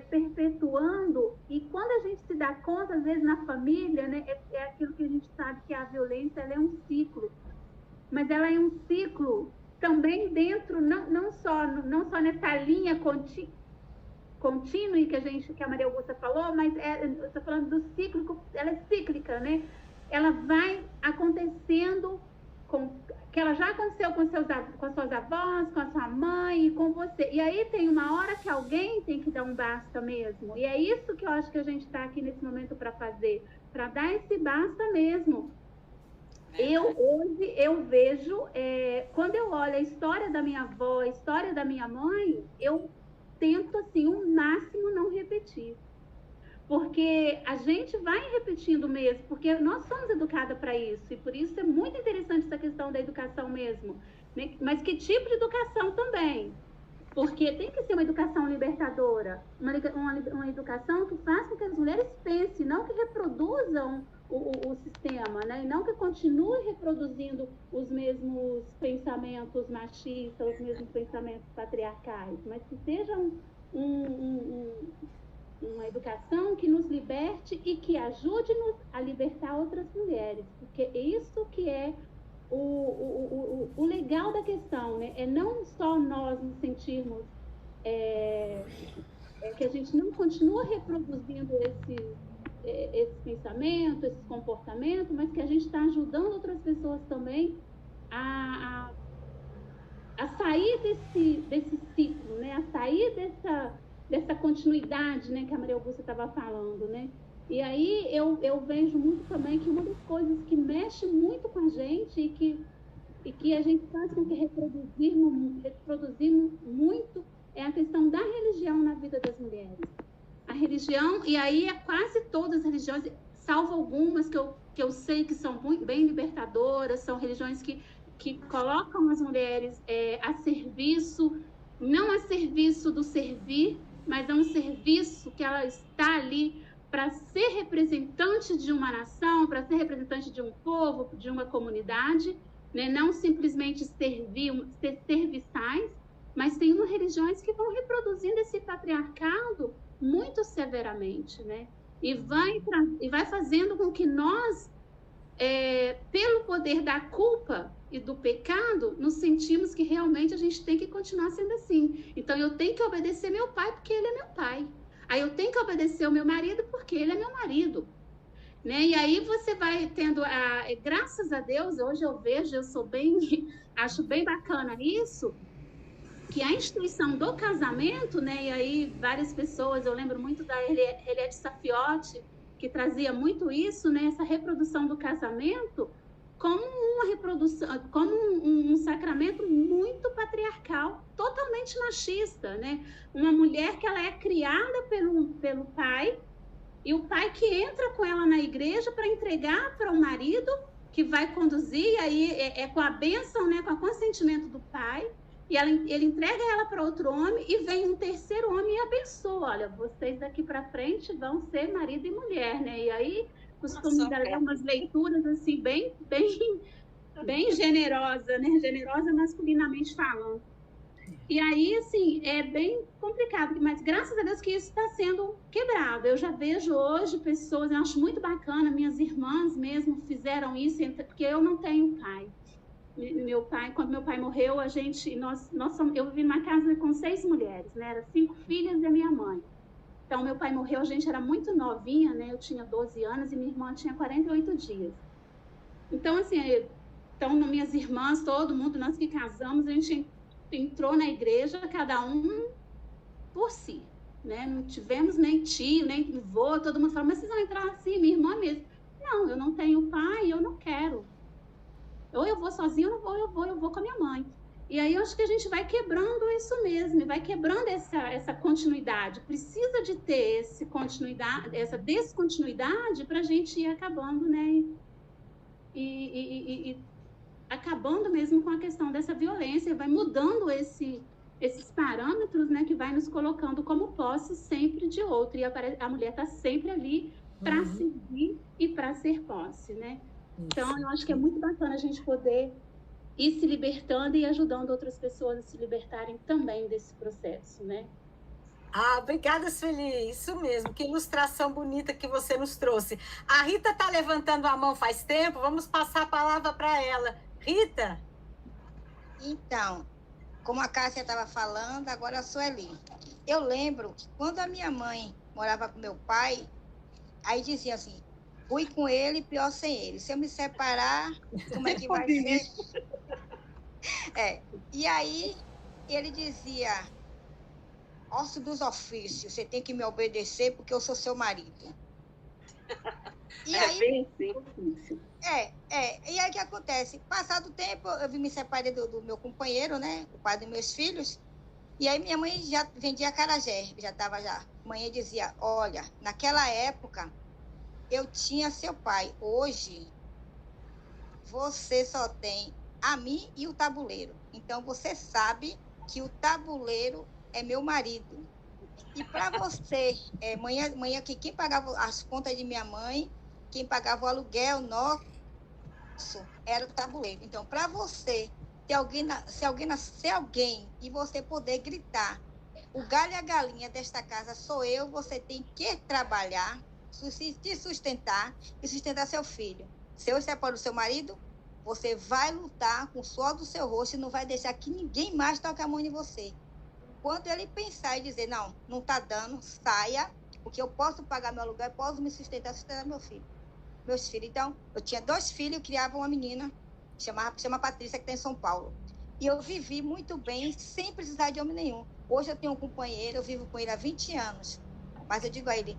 perpetuando, e quando a gente se dá conta, às vezes na família, né, é aquilo que a gente sabe que a violência, ela é um ciclo, mas ela é um ciclo também dentro, não só nessa linha contínua que a Maria Augusta falou, mas eu estou falando do ciclo, ela é cíclica, né? Ela vai acontecendo, que ela já aconteceu com suas avós, com a sua mãe e com você. E aí tem uma hora que alguém tem que dar um basta mesmo. E é isso que eu acho que a gente está aqui nesse momento para fazer, para dar esse basta mesmo. Hoje eu vejo, quando eu olho a história da minha avó, a história da minha mãe, eu tento, assim, o máximo não repetir. Porque a gente vai repetindo mesmo, porque nós somos educadas para isso, e por isso é muito interessante essa questão da educação mesmo. Mas que tipo de educação também? Porque tem que ser uma educação libertadora, uma educação que faça com que as mulheres pensem, não que reproduzam o sistema, né? E não que continue reproduzindo os mesmos pensamentos machistas, os mesmos pensamentos patriarcais, mas que seja uma educação que nos liberte liberte e que ajude-nos a libertar outras mulheres, porque isso que é o legal da questão, né? É não só nós nos sentirmos que a gente não continua reproduzindo esse pensamento, esse comportamento, mas que a gente está ajudando outras pessoas também a sair desse ciclo, né? A sair dessa continuidade, né, que a Maria Augusta estava falando, né? E aí eu vejo muito também que uma das coisas que mexe muito com a gente e que a gente faz com que reproduzimos muito é a questão da religião na vida das mulheres. A religião, e aí é quase todas as religiões, salvo algumas que eu sei que são muito bem libertadoras, são religiões que colocam as mulheres a serviço, não a serviço do servir, mas a um serviço que ela está ali para ser representante de uma nação, para ser representante de um povo, de uma comunidade, né? Não simplesmente ser serviçais, mas tem umas religiões que vão reproduzindo esse patriarcado muito severamente, né? E vai fazendo com que nós, pelo poder da culpa e do pecado, nos sentimos que realmente a gente tem que continuar sendo assim. Então, eu tenho que obedecer meu pai porque ele é meu pai. Aí eu tenho que obedecer o meu marido porque ele é meu marido. Né? E aí você vai tendo, graças a Deus, hoje eu vejo, acho bem bacana isso, que a instituição do casamento, né? E aí várias pessoas, eu lembro muito da Eliette Safiotti, que trazia muito isso, né? Essa reprodução do casamento como uma reprodução, como um sacramento muito patriarcal, totalmente machista, né? Uma mulher que ela é criada pelo pai, e o pai que entra com ela na igreja para entregar para o marido, que vai conduzir, aí com a bênção, né? Com o consentimento do pai, e ele entrega ela para outro homem, e vem um terceiro homem e abençoa. Olha, vocês daqui para frente vão ser marido e mulher, né? E aí costumo dar umas leituras assim bem generosa, né? Generosa masculinamente falando. E aí, assim, é bem complicado, mas graças a Deus que isso está sendo quebrado. Eu já vejo hoje pessoas, eu acho muito bacana, minhas irmãs mesmo fizeram isso, porque eu não tenho pai. Meu pai, quando meu pai morreu, eu vivi numa casa com 6 mulheres, né? Eram 5 filhas e a minha mãe. Então, meu pai morreu, a gente era muito novinha, né? Eu tinha 12 anos e minha irmã tinha 48 dias. Então, assim, minhas irmãs, todo mundo, nós que casamos, a gente entrou na igreja, cada um por si, né? Não tivemos nem tio, nem avô, todo mundo falou, mas vocês vão entrar assim, minha irmã mesmo. Não, eu não tenho pai, eu não quero. Ou eu vou sozinha, ou eu vou com a minha mãe. E aí eu acho que a gente vai quebrando isso mesmo, vai quebrando essa continuidade. Precisa de ter essa descontinuidade para a gente ir acabando, né? E acabando mesmo com a questão dessa violência, vai mudando esses parâmetros, né? Que vai nos colocando como posse sempre de outro. E a mulher está sempre ali para servir e para ser posse, né? Então, eu acho que é muito bacana a gente poder ir se libertando e ajudando outras pessoas a se libertarem também desse processo, né? Obrigada, Sueli. Isso mesmo, que ilustração bonita que você nos trouxe. A Rita está levantando a mão faz tempo, vamos passar a palavra para ela. Rita? Então, como a Cássia estava falando, agora a Sueli. Eu lembro que quando a minha mãe morava com meu pai, aí dizia assim, fui com ele, pior sem ele. Se eu me separar, como é que vai ser? E aí, ele dizia, ócio dos ofícios, você tem que me obedecer porque eu sou seu marido. E aí, bem assim. E aí o que acontece? Passado o tempo, eu me separei do meu companheiro, né? O pai dos meus filhos. E aí minha mãe já vendia acarajé, já estava já. Mãe dizia, olha, naquela época, eu tinha seu pai. Hoje, você só tem a mim e o tabuleiro. Então, você sabe que o tabuleiro é meu marido. E para você, mãe aqui, quem pagava as contas de minha mãe, quem pagava o aluguel nosso, era o tabuleiro. Então, para você, ser alguém e você poder gritar, o galho e a galinha desta casa sou eu, você tem que trabalhar, te sustentar e sustentar seu filho. Se eu separo do seu marido, você vai lutar com o suor do seu rosto e não vai deixar que ninguém mais toque a mão em você. Quando ele pensar e dizer, não está dando, saia, porque eu posso pagar meu aluguel, eu posso me sustentar meus filhos. Então, eu tinha 2 filhos, eu criava uma menina, chama Patrícia, que está em São Paulo. E eu vivi muito bem, sem precisar de homem nenhum. Hoje eu tenho um companheiro, eu vivo com ele há 20 anos. Mas eu digo a ele,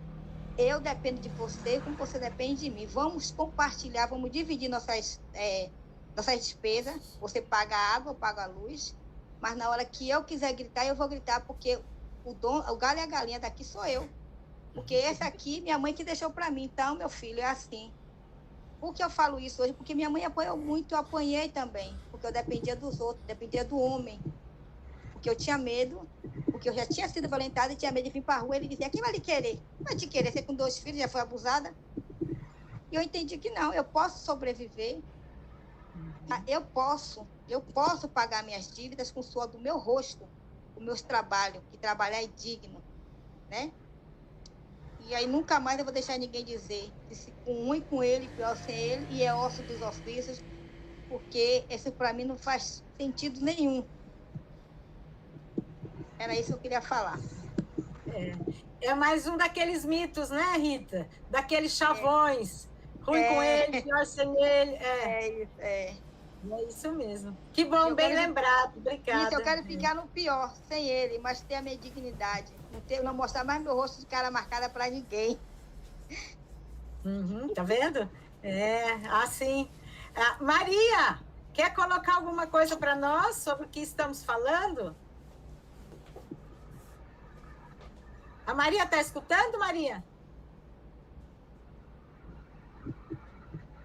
eu dependo de você como você depende de mim. Vamos compartilhar, vamos dividir nossas despesas. Você paga a água, eu pago a luz. Mas na hora que eu quiser gritar, eu vou gritar, porque o galho e a galinha daqui sou eu. Porque essa aqui, minha mãe que deixou para mim. Então, meu filho, é assim. Por que eu falo isso hoje? Porque minha mãe apanhou muito, eu apanhei também. Porque eu dependia dos outros, dependia do homem. Porque eu tinha medo, porque eu já tinha sido violentada e tinha medo de vir para a rua. Ele dizia, quem vai lhe querer? Vai te querer, você com 2 filhos, já foi abusada? E eu entendi que não, eu posso sobreviver. Eu posso pagar minhas dívidas com o suor do meu rosto, com meus trabalhos, que trabalhar é digno, né? E aí nunca mais eu vou deixar ninguém dizer se com um e com ele, pior sem ele, e é osso dos ofícios, porque isso para mim não faz sentido nenhum. Era isso que eu queria falar. É mais um daqueles mitos, né, Rita? Daqueles chavões. Ruim com ele, pior sem ele. É isso mesmo. Que bom, bem lembrado. Obrigada. Isso, eu quero ficar no pior, sem ele, mas ter a minha dignidade. Não mostrar mais meu rosto de cara marcada para ninguém. Tá vendo? Assim. Maria, quer colocar alguma coisa para nós sobre o que estamos falando? A Maria está escutando, Maria?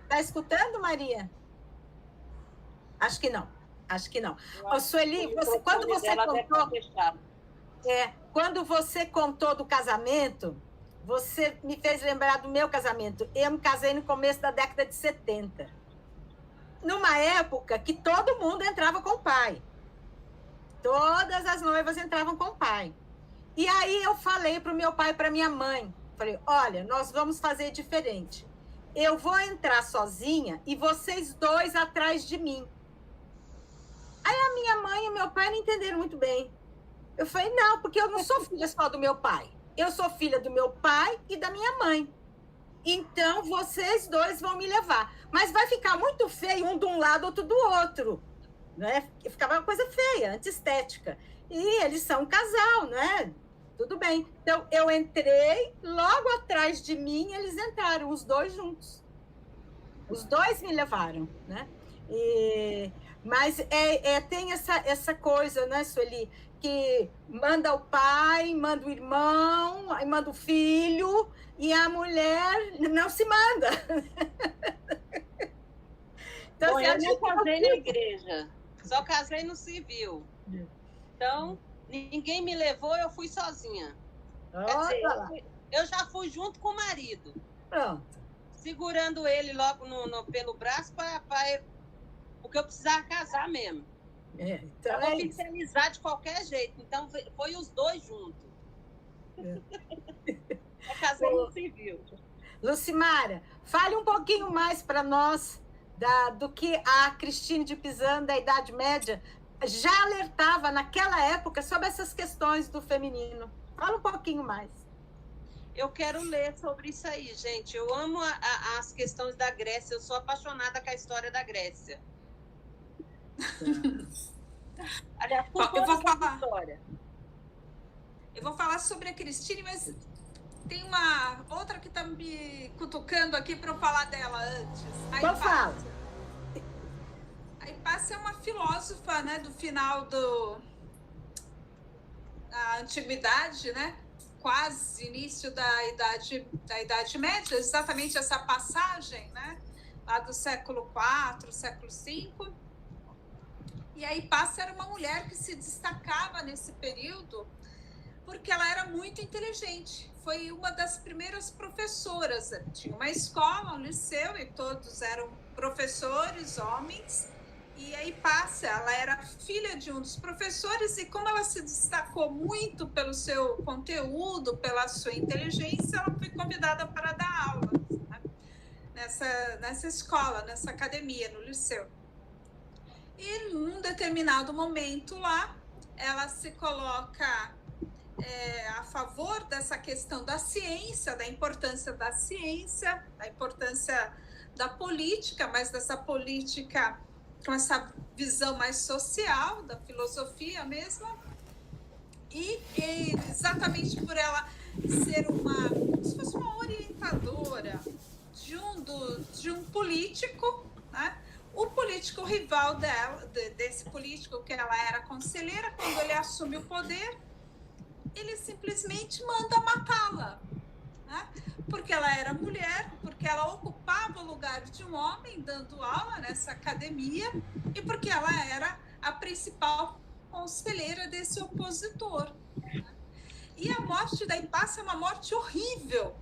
Está escutando, Maria? Acho que não. Ô, Sueli, quando você contou do casamento, você me fez lembrar do meu casamento. Eu me casei no começo da década de 70. Numa época que todo mundo entrava com o pai. Todas as noivas entravam com o pai. E aí eu falei para o meu pai e para minha mãe, falei, olha, nós vamos fazer diferente. Eu vou entrar sozinha e vocês 2 atrás de mim. Aí a minha mãe e meu pai não entenderam muito bem. Eu falei, não, porque eu não sou filha só do meu pai. Eu sou filha do meu pai e da minha mãe. Então, vocês 2 vão me levar. Mas vai ficar muito feio um de um lado, outro do outro. Né? Ficava uma coisa feia, antiestética. E eles são um casal, né? Tudo bem. Então, eu entrei, logo atrás de mim, eles entraram, os 2 juntos. Os 2 me levaram, né? Mas tem essa coisa, né, Sueli? Que manda o pai, manda o irmão, aí manda o filho, e a mulher não se manda. Então, bom, eu não casei na igreja, só casei no civil. Então, ninguém me levou, eu fui sozinha. Quer dizer, eu já fui junto com o marido. Pronto. Segurando ele logo pelo braço, porque eu precisava casar mesmo. Então para oficializar de qualquer jeito. Então, foi os 2 juntos. Eu casei no civil. Lucimara, fale um pouquinho mais para nós do que a Cristine de Pisano, da Idade Média, já alertava naquela época sobre essas questões do feminino. Fala um pouquinho mais. Eu quero ler sobre isso aí, gente. Eu amo as questões da Grécia. Eu sou apaixonada com a história da Grécia. Aliás, eu vou falar sobre a Cristine, mas tem uma outra que está me cutucando aqui para eu falar dela antes. Então fala. A Hipácia é uma filósofa, né, do final da antiguidade, né? Quase início da Idade Média, exatamente essa passagem, né? Lá do século IV, século V. E a Hipácia era uma mulher que se destacava nesse período porque ela era muito inteligente. Foi uma das primeiras professoras. Tinha uma escola, um liceu, e todos eram professores, homens. E aí ela era filha de um dos professores, e como ela se destacou muito pelo seu conteúdo, pela sua inteligência, ela foi convidada para dar aula, né? nessa escola, nessa academia, no liceu. E num determinado momento lá, ela se coloca a favor dessa questão da ciência, da importância da ciência, da importância da política, mas dessa política com essa visão mais social, da filosofia mesmo, e exatamente por ela ser como se fosse uma orientadora de um político, né? O político rival dela, desse político que ela era conselheira, quando ele assume o poder, ele simplesmente manda matá-la, né? Porque ela era mulher, porque ela ocupava o lugar de um homem dando aula nessa academia e porque ela era a principal conselheira desse opositor, né? E a morte da Hipácia é uma morte horrível,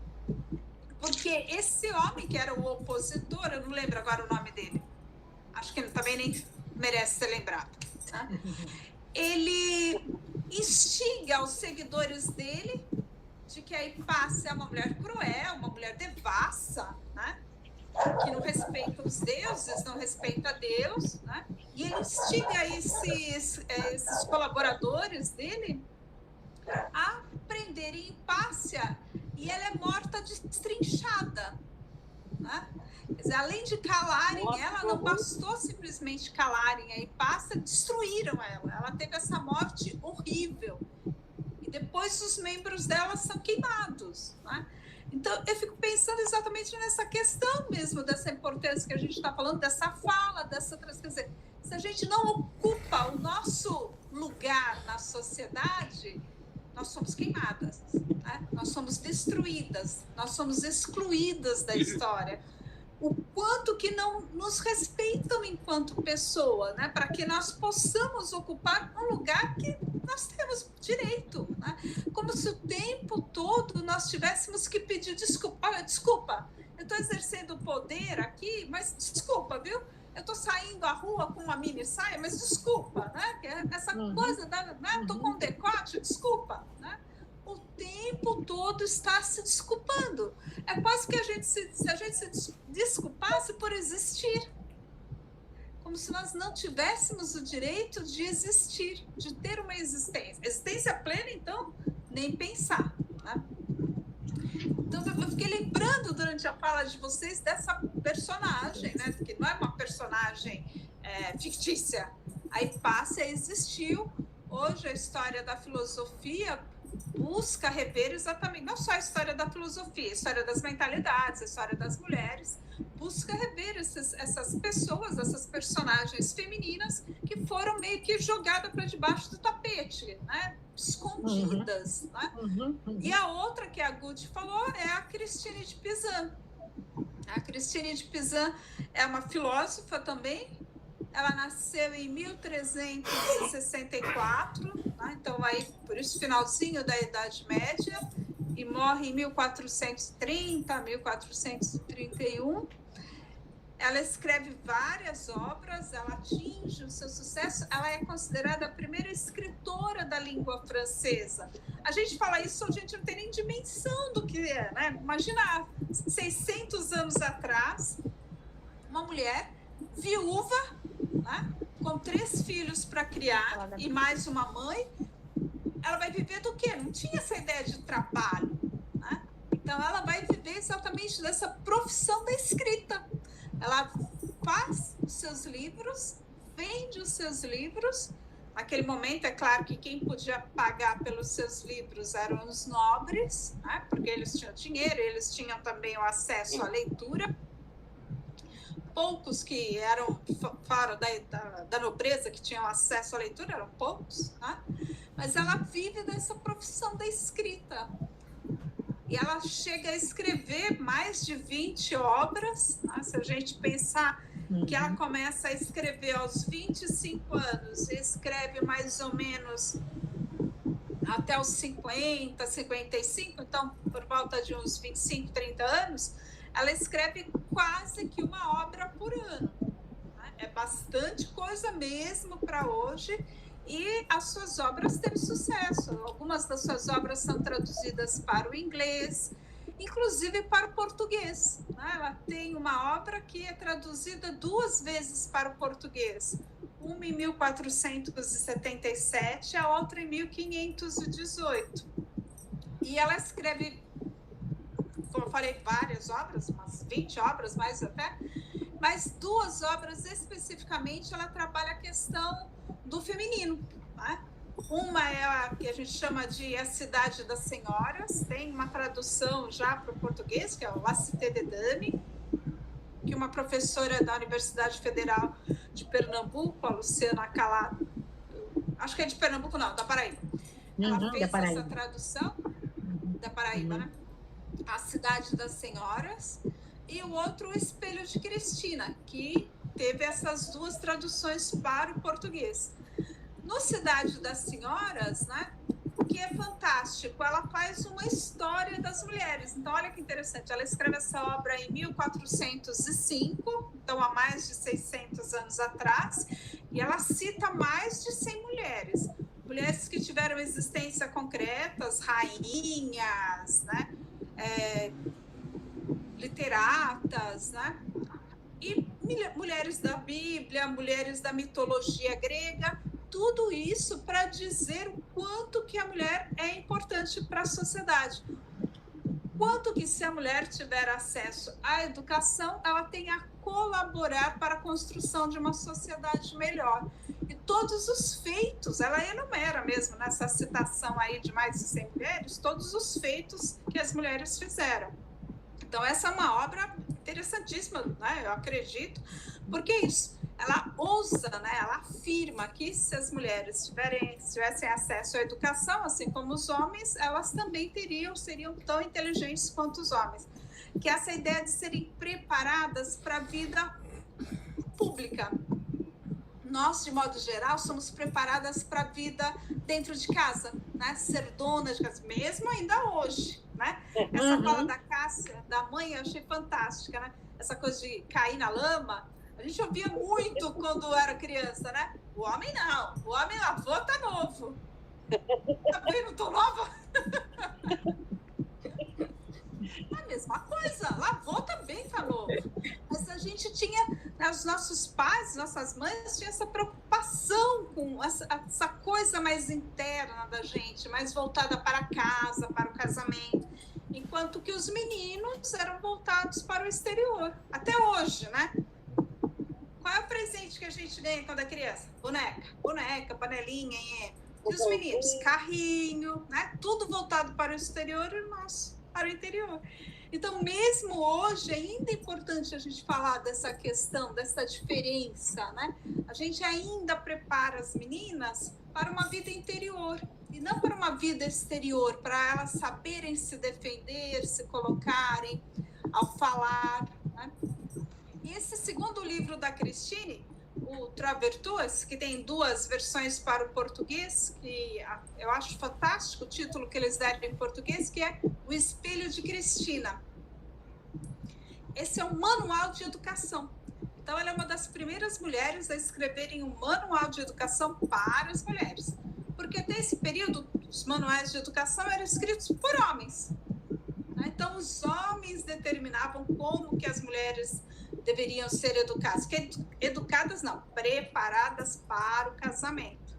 porque esse homem que era o opositor, eu não lembro agora o nome dele, acho que ele também nem merece ser lembrado, né? Ele instiga os seguidores dele de que a Hipácia é uma mulher cruel, uma mulher devassa, né? Que não respeita os deuses, não respeita Deus, né? E ele instiga esses colaboradores dele a prenderem Hipácia, e ela é morta destrinchada, né? Quer dizer, além de calarem ela, não bastou simplesmente calarem a Hipácia, destruíram ela. Ela teve essa morte horrível. E depois os membros dela são queimados, né? Então, eu fico pensando exatamente nessa questão mesmo, dessa importância que a gente está falando, dessa fala, dessa... Quer dizer, se a gente não ocupa o nosso lugar na sociedade, nós somos queimadas, né? Nós somos destruídas, nós somos excluídas da história. O quanto que não nos respeitam enquanto pessoa, né? Para que nós possamos ocupar um lugar que nós temos direito, né? Como se o tempo todo nós tivéssemos que pedir desculpa. Olha, desculpa, eu estou exercendo poder aqui, mas desculpa, viu? Eu estou saindo à rua com uma mini saia, mas desculpa, né? Essa coisa, né? Estou com um decote, desculpa, né? O tempo todo está se desculpando. É quase que se a gente se desculpasse por existir. Como se nós não tivéssemos o direito de existir, de ter uma existência. Existência plena, então, nem pensar, né? Então, eu fiquei lembrando durante a fala de vocês dessa personagem, né? Que não é uma personagem fictícia. A Hipácia existiu. Hoje, a história da filosofia busca rever exatamente, não só a história da filosofia, a história das mentalidades, a história das mulheres, busca rever essas pessoas, essas personagens femininas que foram meio que jogadas para debaixo do tapete, né? Escondidas, né? E a outra que a Guti falou é a Christine de Pizan. A Christine de Pizan é uma filósofa também. Ela nasceu em 1364, né? Então aí por isso finalzinho da Idade Média, e morre em 1430, 1431. Ela escreve várias obras, ela atinge o seu sucesso, ela é considerada a primeira escritora da língua francesa. A gente fala isso, a gente não tem nem dimensão do que é, né? Imagina, 600 anos atrás, uma mulher viúva, né? Com 3 filhos para criar e mais uma mãe, ela vai viver do quê? Não tinha essa ideia de trabalho, né? Então ela vai viver exatamente dessa profissão da escrita. Ela faz os seus livros, vende os seus livros. Naquele momento, é claro que quem podia pagar pelos seus livros eram os nobres, né? Porque eles tinham dinheiro, eles tinham também o acesso à leitura. Poucos que eram fora da nobreza, que tinham acesso à leitura, eram poucos, né? Mas ela vive dessa profissão da escrita. E ela chega a escrever mais de 20 obras, né? Se a gente pensar que ela começa a escrever aos 25 anos, e escreve mais ou menos até os 50, 55, então por volta de uns 25, 30 anos, ela escreve quase que uma obra por ano, né? É bastante coisa mesmo para hoje. E as suas obras têm sucesso. Algumas das suas obras são traduzidas para o inglês, inclusive para o português, né? Ela tem uma obra que é traduzida 2 vezes para o português. Uma em 1477, a outra em 1518. E ela escreve, como eu falei, várias obras, umas 20 obras, mais até, mas 2 obras especificamente, ela trabalha a questão do feminino, né? Uma é a que a gente chama de A Cidade das Senhoras, tem uma tradução já para o português, que é o La Cité des Dames, que uma professora da Universidade Federal de Pernambuco, a Luciana Calado, acho que é de Pernambuco, não, da Paraíba. Ela fez essa tradução da Paraíba, né? A Cidade das Senhoras, e o outro, O Espelho de Cristina, que teve essas 2 traduções para o português. No Cidade das Senhoras, né, o que é fantástico, ela faz uma história das mulheres. Então, olha que interessante, ela escreve essa obra em 1405, então há mais de 600 anos atrás, e ela cita mais de 100 mulheres. Mulheres que tiveram existência concretas, rainhas, né, literatas, né, e mulheres da Bíblia, mulheres da mitologia grega, tudo isso para dizer o quanto que a mulher é importante para a sociedade. Quanto que, se a mulher tiver acesso à educação, ela tem a colaborar para a construção de uma sociedade melhor. E todos os feitos, ela enumera mesmo nessa citação aí de mais de 100 mulheres, todos os feitos que as mulheres fizeram. Então, essa é uma obra interessantíssima, né? Eu acredito, porque é isso. Ela ousa, né? Ela afirma que se as mulheres tivessem acesso à educação, assim como os homens, elas também seriam tão inteligentes quanto os homens. Que é essa ideia de serem preparadas para a vida pública. Nós, de modo geral, somos preparadas para a vida dentro de casa, né? Ser donas de casa, mesmo ainda hoje, né? Essa fala da Cássia, da mãe, eu achei fantástica, né? Essa coisa de cair na lama. A gente ouvia muito quando era criança, né? O homem não. O homem lavou, tá novo. Também não tô nova? É a mesma coisa. Lavou também tá novo. Mas a gente tinha, né, os nossos pais, nossas mães, tinham essa preocupação com essa coisa mais interna da gente, mais voltada para a casa, para o casamento. Enquanto que os meninos eram voltados para o exterior. Até hoje, né? Qual é o presente que a gente ganha quando é criança? Boneca, panelinha, E os meninos? Carrinho, né? Tudo voltado para o exterior e nós para o interior. Então, mesmo hoje, ainda é importante a gente falar dessa questão, dessa diferença, né? A gente ainda prepara as meninas para uma vida interior e não para uma vida exterior, para elas saberem se defender, se colocarem ao falar, né? E esse segundo livro da Christine, o Trois Vertus, que tem 2 versões para o português, que eu acho fantástico o título que eles deram em português, que é O Espelho de Cristina. Esse é um manual de educação. Então, ela é uma das primeiras mulheres a escreverem um manual de educação para as mulheres. Porque até esse período, os manuais de educação eram escritos por homens. Então, os homens determinavam como que as mulheres deveriam ser educadas. Educadas não, preparadas para o casamento.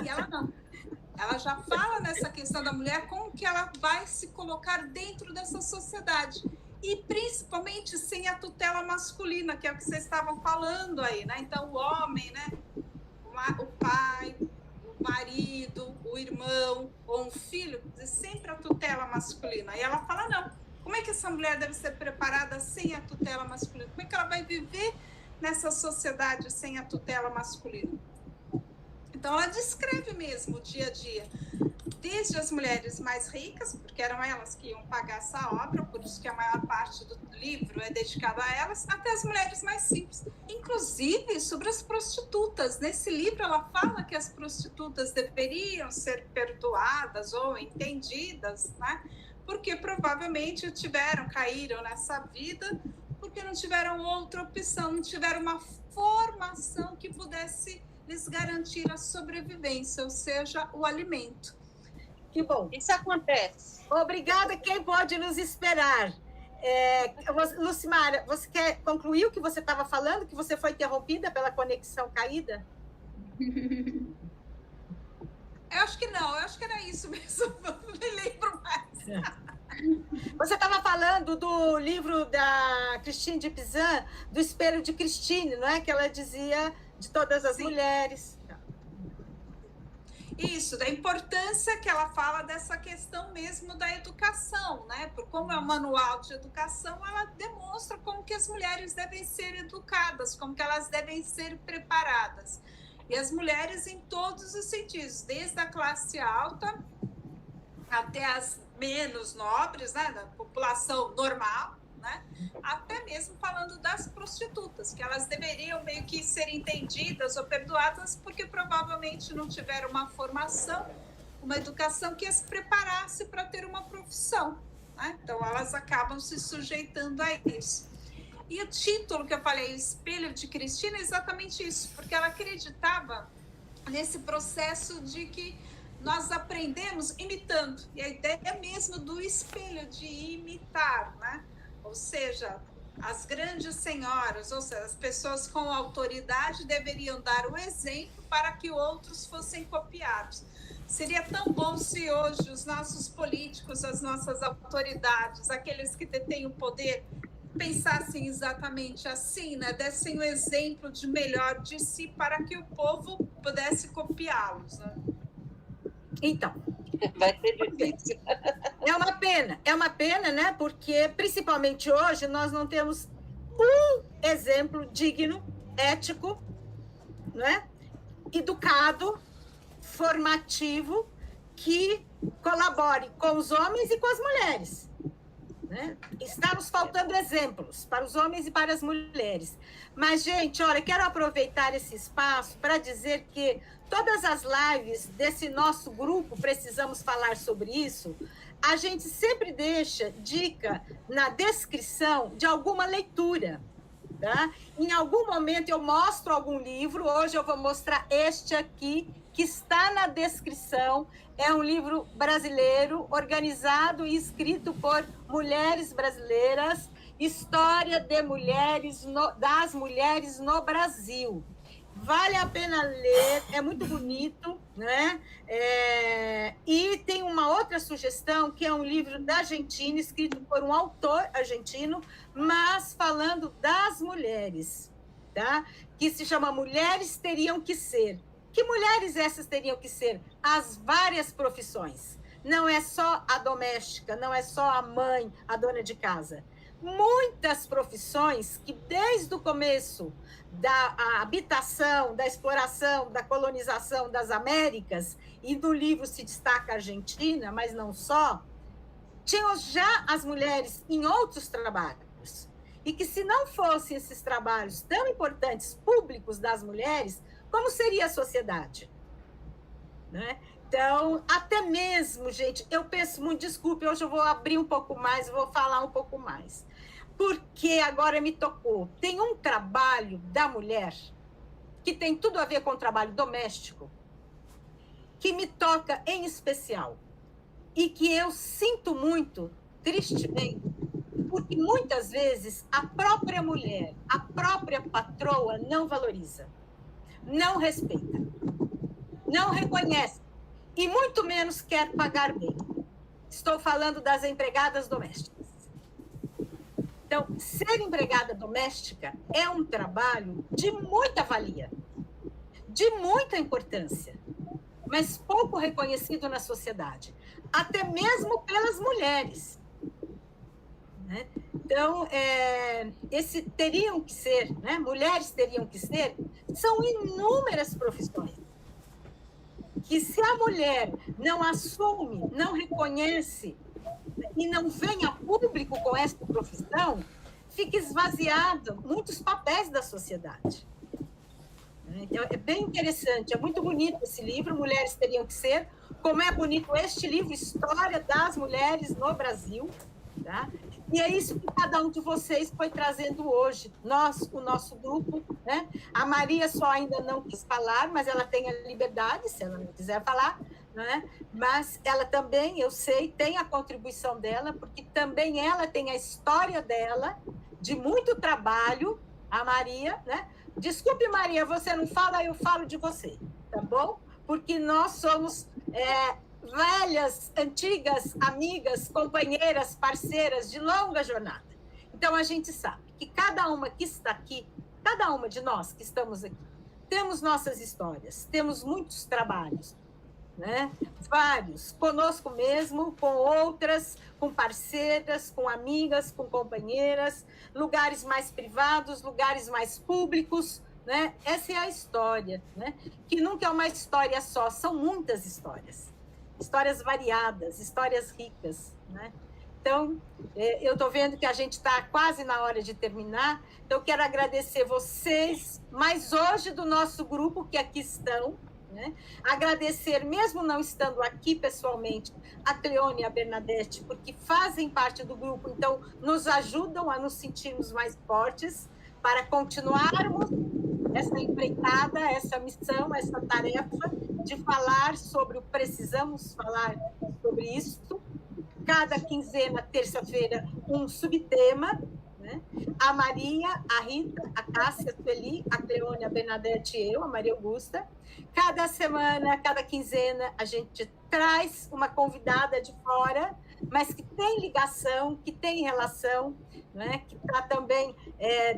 E ela não. Ela já fala nessa questão da mulher como que ela vai se colocar dentro dessa sociedade. E principalmente sem a tutela masculina, que é o que vocês estavam falando aí, né? Então, o homem, né? O pai, o marido, o irmão ou um filho, sempre a tutela masculina. E ela fala, não. Como é que essa mulher deve ser preparada sem a tutela masculina? Como é que ela vai viver nessa sociedade sem a tutela masculina? Então, ela descreve mesmo o dia a dia, desde as mulheres mais ricas, porque eram elas que iam pagar essa obra, por isso que a maior parte do livro é dedicada a elas, até as mulheres mais simples. Inclusive, sobre as prostitutas. Nesse livro, ela fala que as prostitutas deveriam ser perdoadas ou entendidas, né? Porque provavelmente caíram nessa vida porque não tiveram outra opção, não tiveram uma formação que pudesse lhes garantir a sobrevivência, ou seja, o alimento. Que bom. Isso acontece. Obrigada, quem pode nos esperar? Lucimara, você quer concluir o que você estava falando, que você foi interrompida pela conexão caída? Eu acho que não, eu acho que era isso mesmo, não me lembro mais. Você estava falando do livro da Christine de Pizan, do Espelho de Christine, não é? Que ela dizia de todas as mulheres. Isso, da importância que ela fala dessa questão mesmo da educação, né? Por como é um manual de educação, ela demonstra como que as mulheres devem ser educadas, como que elas devem ser preparadas. E as mulheres em todos os sentidos, desde a classe alta até as menos nobres, né, da população normal, né, até mesmo falando das prostitutas, que elas deveriam meio que ser entendidas ou perdoadas porque provavelmente não tiveram uma formação, uma educação que as preparasse para ter uma profissão, né? Então elas acabam se sujeitando a isso. E o título que eu falei, o Espelho de Christine, é exatamente isso, porque ela acreditava nesse processo de que nós aprendemos imitando, e a ideia mesmo do espelho, de imitar, né? Ou seja, as grandes senhoras, ou seja, as pessoas com autoridade deveriam dar o exemplo para que outros fossem copiados. Seria tão bom se hoje os nossos políticos, as nossas autoridades, aqueles que detêm o poder, pensassem exatamente assim, né? Dessem o exemplo de melhor de si para que o povo pudesse copiá-los, né? Então, vai ser difícil. É uma pena, né? Porque, principalmente hoje, nós não temos um exemplo digno, ético, né? Educado, formativo, que colabore com os homens e com as mulheres. Né? Está nos faltando exemplos para os homens e para as mulheres. Mas, gente, olha, quero aproveitar esse espaço para dizer que todas as lives desse nosso grupo, Precisamos Falar Sobre Isso, a gente sempre deixa dica na descrição de alguma leitura. Tá? Em algum momento eu mostro algum livro, hoje eu vou mostrar este aqui, que está na descrição. É um livro brasileiro, organizado e escrito por mulheres brasileiras, História de mulheres das mulheres no Brasil. Vale a pena ler, é muito bonito, né? E tem uma outra sugestão, que é um livro da Argentina, escrito por um autor argentino, mas falando das mulheres, tá? Que se chama Mulheres Teriam que Ser. Que mulheres essas teriam que ser? As várias profissões. Não é só a doméstica, não é só a mãe, a dona de casa. Muitas profissões que, desde o começo da habitação, da exploração, da colonização das Américas, e no livro se destaca a Argentina, mas não só, tinham já as mulheres em outros trabalhos. E que, se não fossem esses trabalhos tão importantes, públicos das mulheres, como seria a sociedade? Né? Então, até mesmo, gente, eu penso muito, desculpe, hoje eu vou abrir um pouco mais, vou falar um pouco mais. Porque agora me tocou. Tem um trabalho da mulher que tem tudo a ver com o trabalho doméstico, que me toca em especial. E que eu sinto muito, tristemente, porque muitas vezes a própria mulher, a própria patroa não valoriza, não respeita, não reconhece e muito menos quer pagar bem. Estou falando das empregadas domésticas. Então, ser empregada doméstica é um trabalho de muita valia, de muita importância, mas pouco reconhecido na sociedade, até mesmo pelas mulheres. Né? Então, esse teriam que ser, né? Mulheres teriam que ser, são inúmeras profissões que, se a mulher não assume, não reconhece e não vem a público com essa profissão, fica esvaziado muitos papéis da sociedade. Então, é bem interessante, é muito bonito esse livro, Mulheres Teriam que Ser, como é bonito este livro, História das Mulheres no Brasil, tá? E é isso que cada um de vocês foi trazendo hoje. O nosso grupo, né? A Maria só ainda não quis falar, mas ela tem a liberdade, se ela não quiser falar, né? Mas ela também, eu sei, tem a contribuição dela, porque também ela tem a história dela, de muito trabalho, a Maria, né? Desculpe, Maria, você não fala, eu falo de você, tá bom? Porque nós somos velhas, antigas amigas, companheiras, parceiras de longa jornada. Então, a gente sabe que cada uma que está aqui, cada uma de nós que estamos aqui, temos nossas histórias, temos muitos trabalhos, né? Vários, conosco mesmo, com outras, com parceiras, com amigas, com companheiras, lugares mais privados, lugares mais públicos, né? Essa é a história, né? Que nunca é uma história só, são muitas histórias variadas, histórias ricas, né? Então, eu estou vendo que a gente está quase na hora de terminar, então eu quero agradecer vocês, mas hoje do nosso grupo que aqui estão, né? Agradecer, mesmo não estando aqui pessoalmente, a Cleone e a Bernadette, porque fazem parte do grupo, então nos ajudam a nos sentirmos mais fortes para continuarmos essa empreitada, essa missão, essa tarefa de falar sobre o precisamos falar sobre isso. Cada quinzena, terça-feira, um subtema, né? A Maria, a Rita, a Cássia, a Sueli, a Cleone, a Bernadette e eu, a Maria Augusta. Cada semana, cada quinzena, a gente traz uma convidada de fora, mas que tem ligação, que tem relação, né? Que está também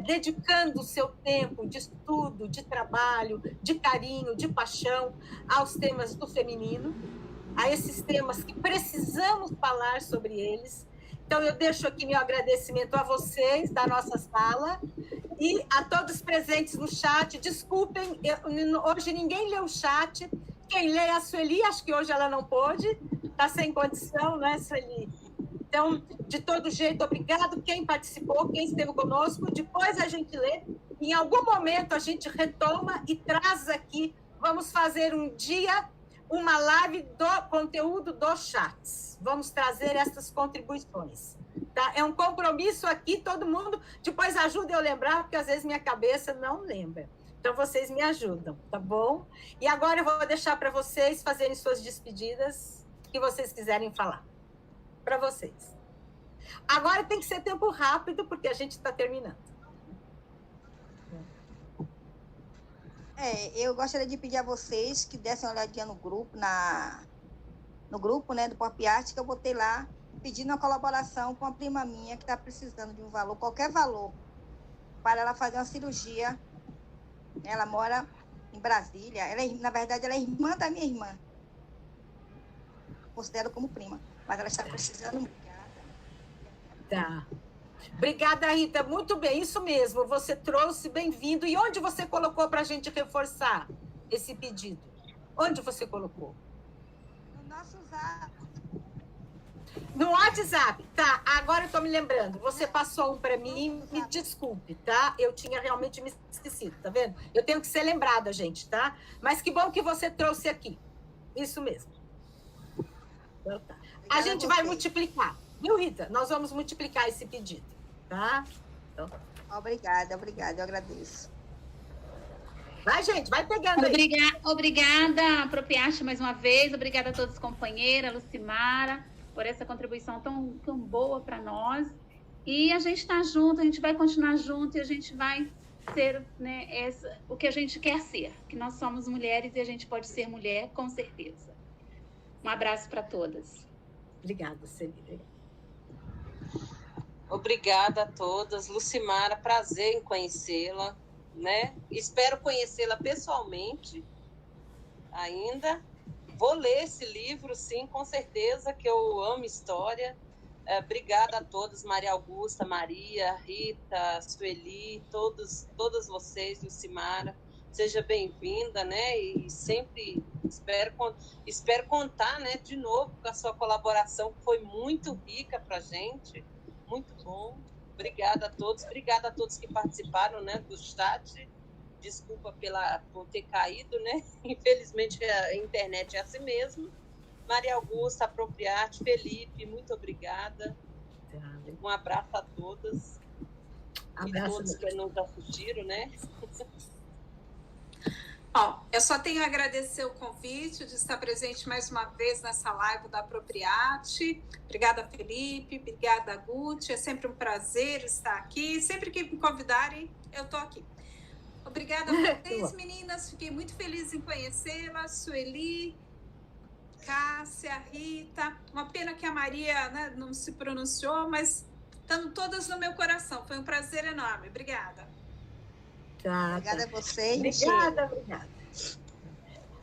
dedicando o seu tempo de estudo, de trabalho, de carinho, de paixão aos temas do feminino, a esses temas que precisamos falar sobre eles. Então, eu deixo aqui meu agradecimento a vocês da nossa sala e a todos presentes no chat. Desculpem, hoje ninguém leu o chat. Quem lê é a Sueli, acho que hoje ela não pôde, está sem condição, não é, Sueli? Então, de todo jeito, obrigado quem participou, quem esteve conosco. Depois a gente lê. Em algum momento a gente retoma e traz aqui. Vamos fazer um dia uma live do conteúdo dos chats. Vamos trazer essas contribuições. Tá? É um compromisso aqui, todo mundo. Depois ajuda eu lembrar, porque às vezes minha cabeça não lembra. Então, vocês me ajudam, tá bom? E agora eu vou deixar para vocês fazerem suas despedidas, que vocês quiserem falar. Para vocês. Agora tem que ser tempo rápido, porque a gente está terminando. Eu gostaria de pedir a vocês que dessem uma olhadinha no grupo, no grupo, né, do Pop Art, que eu botei lá, pedindo uma colaboração com uma prima minha que está precisando de um valor, qualquer valor, para ela fazer uma cirurgia. Ela mora em Brasília. Na verdade, ela é irmã da minha irmã. Considero como prima. Mas ela está precisando. Tá. Obrigada, Rita. Muito bem, isso mesmo. Você trouxe, bem-vindo. E onde você colocou para a gente reforçar esse pedido? Onde você colocou? No nosso Zap. No WhatsApp, tá. Agora eu estou me lembrando. Você passou um para mim, me desculpe, tá? Eu tinha realmente me esquecido, tá vendo? Eu tenho que ser lembrada, gente, tá? Mas que bom que você trouxe aqui. Isso mesmo. Então, tá. A gente vai multiplicar, viu, Rita? Nós vamos multiplicar esse pedido, tá? Então, obrigada, eu agradeço. Vai, gente, vai pegando aí. Obrigada, Propiarte, mais uma vez. Obrigada a todas as companheiras, Lucimara, por essa contribuição tão boa para nós. E a gente está junto, a gente vai continuar junto e a gente vai ser, né, o que a gente quer ser, que nós somos mulheres e a gente pode ser mulher, com certeza. Um abraço para todas. Obrigada, Celina. Obrigada a todas. Lucimara, prazer em conhecê-la, né? Espero conhecê-la pessoalmente ainda. Vou ler esse livro, sim, com certeza, que eu amo história. Obrigada a todos, Maria Augusta, Maria, Rita, Sueli, todas vocês, Lucimara. Seja bem-vinda, né? E sempre espero contar, né, de novo com a sua colaboração, que foi muito rica para a gente. Muito bom. Obrigada a todos que participaram, né, do chat. Desculpa por ter caído, né? Infelizmente a internet é assim mesmo. Maria Augusta, Propriarte, Felipe, muito obrigada. Um abraço a todas. Abraço. E todos que nos assistiram, né? Bom, eu só tenho a agradecer o convite de estar presente mais uma vez nessa live da Apropriate. Obrigada, Felipe. Obrigada, Guti. É sempre um prazer estar aqui. Sempre que me convidarem, eu estou aqui. Obrigada a vocês, meninas. Fiquei muito feliz em conhecê-las. Sueli, Cássia, Rita. Uma pena que a Maria, né, não se pronunciou, mas estão todas no meu coração. Foi um prazer enorme. Obrigada. Obrigada a vocês. Obrigada.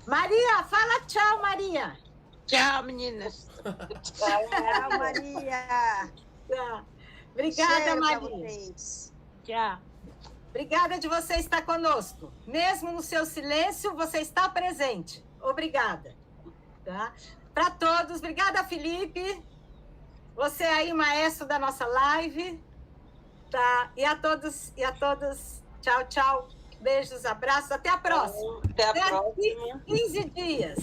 Maria, fala tchau, Maria. Tchau, meninas. Tchau, Maria. Tchau. Obrigada, Cheiro pra Maria. vocês. Tchau. Obrigada de você estar conosco. Mesmo no seu silêncio, você está presente. Obrigada. Tá? Para todos, obrigada, Felipe. Você aí, maestro da nossa live. Tá? E a todos, tchau, tchau. Beijos, abraços. Até a próxima. Até a próxima. 15 dias.